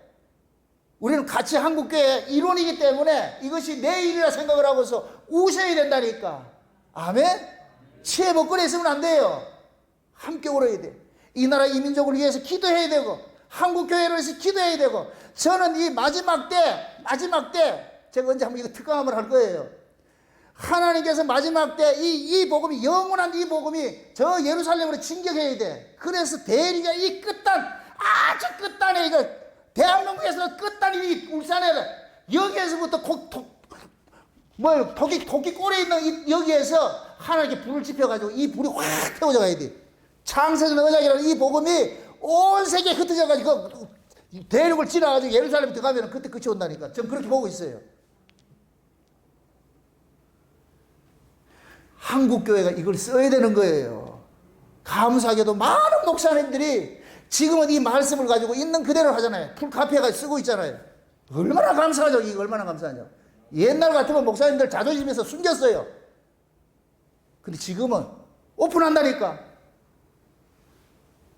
우리는 같이 한국교회 일원이기 때문에 이것이 내 일이라 생각을 하고서 우셔야 된다니까. 아멘? 치에 먹거리 있으면 안 돼요. 함께 울어야 돼. 이 나라 이 민족을 위해서 기도해야 되고 한국교회를 위해서 기도해야 되고 저는 이 마지막 때 제가 언제 한번 이거 특강을 할 거예요. 하나님께서 마지막 때 이 복음이 영원한 이 복음이 저 예루살렘으로 진격해야 돼. 그래서 대리가 이 끝단 아주 끝단에 이거 대한민국에서 끝단이 이 울산에 여기에서부터 토끼 꼴에 있는 여기에서 하나님께 불을 지펴가지고 이 불이 확 태워져 가야 돼. 창세전 언약이라는 이 복음이 온 세계에 흩어져가지고 대륙을 지나가지고 예루살렘에 들어가면 그때 끝이 온다니까. 전 그렇게 보고 있어요. 한국교회가 이걸 써야 되는 거예요. 감사하게도 많은 목사님들이 지금은 이 말씀을 가지고 있는 그대로 하잖아요. 풀카피해가 쓰고 있잖아요. 얼마나 감사하죠. 이거 얼마나 감사하죠. 옛날 같으면 목사님들 자존심에서 숨겼어요. 근데 지금은 오픈한다니까.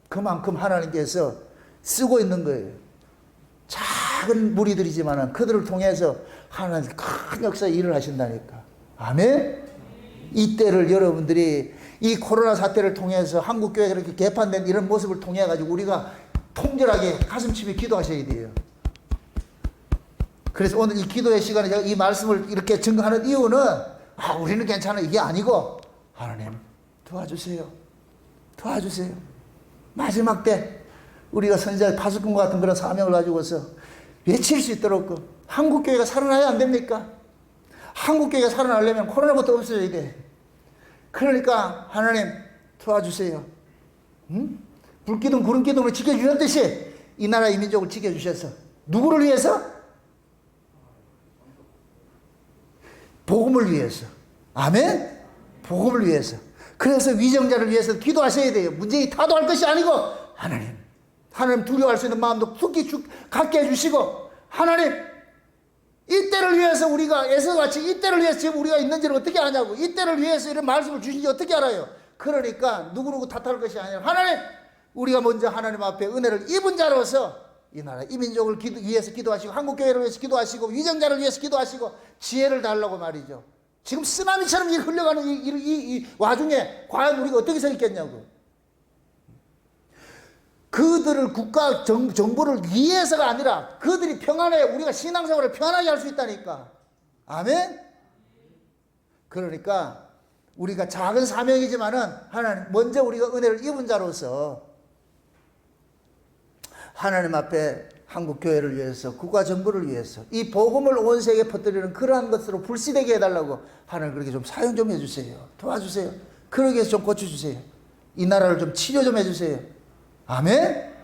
그만큼 하나님께서 쓰고 있는 거예요. 작은 무리들이지만 그들을 통해서 하나님 큰 역사의 일을 하신다니까. 아멘? 이때를 여러분들이 이 코로나 사태를 통해서 한국교회가 이렇게 개판된 이런 모습을 통해 가지고 우리가 통절하게 가슴치며 기도하셔야 돼요. 그래서 오늘 이 기도의 시간에 제가 이 말씀을 이렇게 증거하는 이유는 우리는 괜찮아 이게 아니고 하나님 도와주세요. 도와주세요. 마지막 때 우리가 선지자 파수꾼과 같은 그런 사명을 가지고서 외칠 수 있도록 한국교회가 살아나야 안 됩니까? 한국교회가 살아나려면 코로나부터 없어져야 돼. 그러니까 하나님 도와주세요. 불기둥 구름기둥으로 지켜주셨듯이 이 나라 이 민족을 지켜주셔서 누구를 위해서? 복음을 위해서. 아멘? 복음을 위해서. 그래서 위정자를 위해서 기도하셔야 돼요. 문재인이 타도할 것이 아니고 하나님 두려워할 수 있는 마음도 굳게 갖게 해주시고 하나님 이때를 위해서 우리가 에서같이 이때를 위해서 지금 우리가 있는지를 어떻게 아냐고. 이때를 위해서 이런 말씀을 주신지 어떻게 알아요. 그러니까 누구누구 탓할 것이 아니라 하나님 우리가 먼저 하나님 앞에 은혜를 입은 자로서 이 나라 이 민족을 위해서 기도하시고 한국교회를 위해서 기도하시고 위정자를 위해서 기도하시고 지혜를 달라고 말이죠. 지금 쓰나미처럼 흘러가는 이 와중에 과연 우리가 어떻게 서 있겠냐고. 그들을 국가 정부를 위해서가 아니라 그들이 평안해 우리가 신앙생활을 편하게 할 수 있다니까. 아멘. 그러니까 우리가 작은 사명이지만은 하나님 먼저 우리가 은혜를 입은 자로서 하나님 앞에 한국교회를 위해서 국가 정부를 위해서 이 복음을 온 세계에 퍼뜨리는 그러한 것으로 불씨되게 해달라고 하나님 그렇게 좀 사용 좀 해주세요. 도와주세요. 그러게 해서 좀 고쳐주세요. 이 나라를 좀 치료 좀 해주세요. 아멘?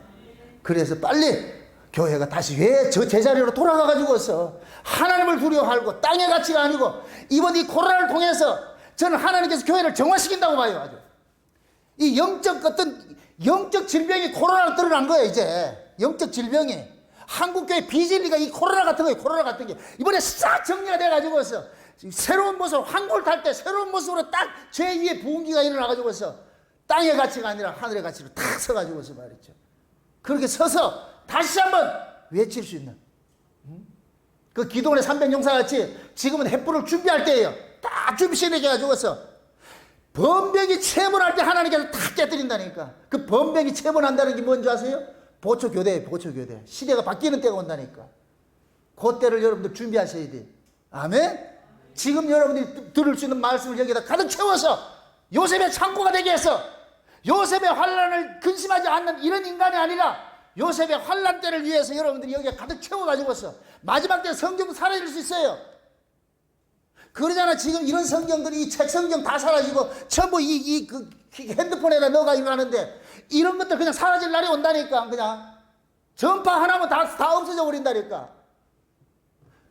그래서 빨리 교회가 다시 왜 저 제자리로 돌아가가지고서 하나님을 두려워하고 땅의 가치가 아니고 이번 이 코로나를 통해서 저는 하나님께서 교회를 정화시킨다고 봐요. 아주 이 영적 질병이 코로나로 드러난 거예요. 이제 영적 질병이 한국교회 비진리가 이 코로나 같은 거예요. 코로나 같은 게 이번에 싹 정리가 돼가지고서 새로운 모습으로 한골 탈 때 새로운 모습으로 딱 제2의 부흥기가 일어나가지고서 땅의 가치가 아니라 하늘의 가치로 탁 서가지고서 말이죠. 그렇게 서서 다시 한번 외칠 수 있는 그 기도원의 300용사 같이 지금은 횃불을 준비할 때예요. 딱 준비시되게 해가지고서 번병이 체문할 때 하나님께서 탁 깨뜨린다니까. 그 번병이 체문한다는 게 뭔지 아세요? 보초교대예요. 보초교대. 시대가 바뀌는 때가 온다니까. 그때를 여러분들 준비하셔야 돼요. 아멘? 지금 여러분들이 들을 수 있는 말씀을 여기다 가득 채워서 요셉의 창고가 되게 해서 요셉의 환란을 근심하지 않는 이런 인간이 아니라 요셉의 환란 때를 위해서 여러분들이 여기에 가득 채워가지고서 마지막 때 성경도 사라질 수 있어요. 그러잖아. 지금 이런 성경들이 이 책 성경 다 사라지고 전부 그 핸드폰에다 넣어가지고 하는데 이런 것들 그냥 사라질 날이 온다니까. 그냥 전파 하나면 다 없어져 버린다니까.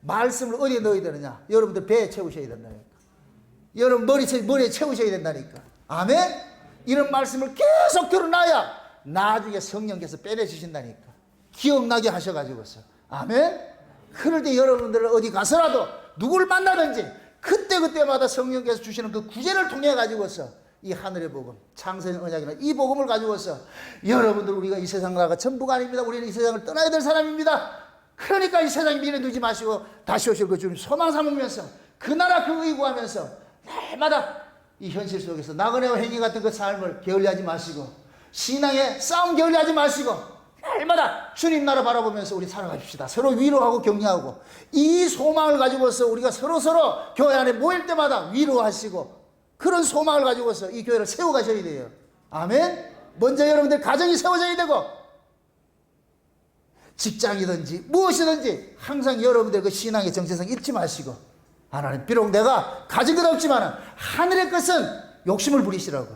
말씀을 어디에 넣어야 되느냐? 여러분들 배에 채우셔야 된다니까. 여러분 머리에 채우셔야 된다니까. 아멘? 이런 말씀을 계속 들어놔야 나중에 성령께서 빼내주신다니까. 기억나게 하셔가지고서. 아멘? 그럴 때 여러분들은 어디 가서라도 누구를 만나든지 그때마다 성령께서 주시는 그 구제를 통해 가지고서 이 하늘의 복음, 창세전 언약이나 이 복음을 가지고서 여러분들 우리가 이 세상 나가 전부가 아닙니다. 우리는 이 세상을 떠나야 될 사람입니다. 그러니까 이 세상에 미래 두지 마시고 다시 오실 그 주님 소망 삼으면서 그 나라 그 의구하면서 날마다 이 현실 속에서 나그네와 행위 같은 그 삶을 게을리하지 마시고 신앙의 싸움 게을리하지 마시고 날마다 주님 나라 바라보면서 우리 살아가십시다. 서로 위로하고 격려하고 이 소망을 가지고서 우리가 서로 교회 안에 모일 때마다 위로하시고 그런 소망을 가지고서 이 교회를 세워가셔야 돼요. 아멘. 먼저 여러분들 가정이 세워져야 되고 직장이든지 무엇이든지 항상 여러분들 그 신앙의 정체성 잊지 마시고 하나님 비록 내가 가진 건 없지만 하늘의 것은 욕심을 부리시라고.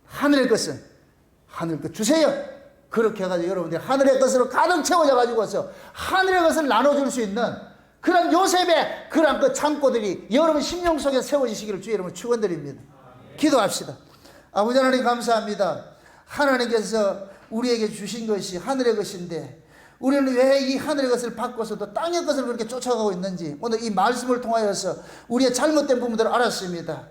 하늘의 것은 하늘 것 주세요. 그렇게 해가지고 여러분들 하늘의 것으로 가득 채워져 가지고서 하늘의 것을 나눠줄 수 있는 그런 요셉의 그런 그 창고들이 여러분 심령 속에 세워지시기를 주의 이름으로 축원드립니다. 기도합시다. 아버지 하나님 감사합니다. 하나님께서 우리에게 주신 것이 하늘의 것인데 우리는 왜 이 하늘의 것을 바꿔서도 땅의 것을 그렇게 쫓아가고 있는지 오늘 이 말씀을 통하여서 우리의 잘못된 부분들을 알았습니다.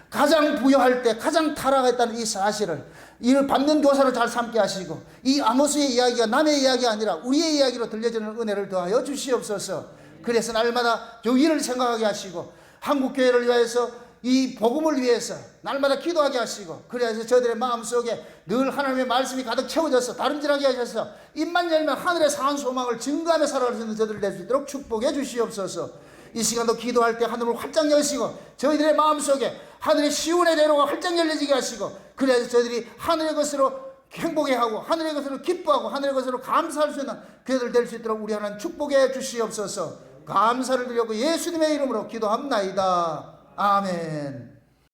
가장 부유할 때 가장 타락했다는 이 사실을 이를 받는 교사를 잘 삼게 하시고 이 아모스의 이야기가 남의 이야기가 아니라 우리의 이야기로 들려지는 은혜를 더하여 주시옵소서. 그래서 날마다 요 일을 생각하게 하시고 한국교회를 위해서 이 복음을 위해서 날마다 기도하게 하시고 그래서 저들의 마음속에 늘 하나님의 말씀이 가득 채워져서 다름질하게 하셔서 입만 열면 하늘의 사한 소망을 증거하며 살아갈 수 있는 저들을 낼 수 있도록 축복해 주시옵소서. 이 시간도 기도할 때 하늘을 활짝 여시고 저희들의 마음속에 하늘의 시온의 대로가 활짝 열려지게 하시고 그래서 저희들이 하늘의 것으로 행복해하고 하늘의 것으로 기뻐하고 하늘의 것으로 감사할 수 있는 그들 될 수 있도록 우리 하나님 축복해 주시옵소서. 감사를 드리고 예수님의 이름으로 기도합나이다. 아멘.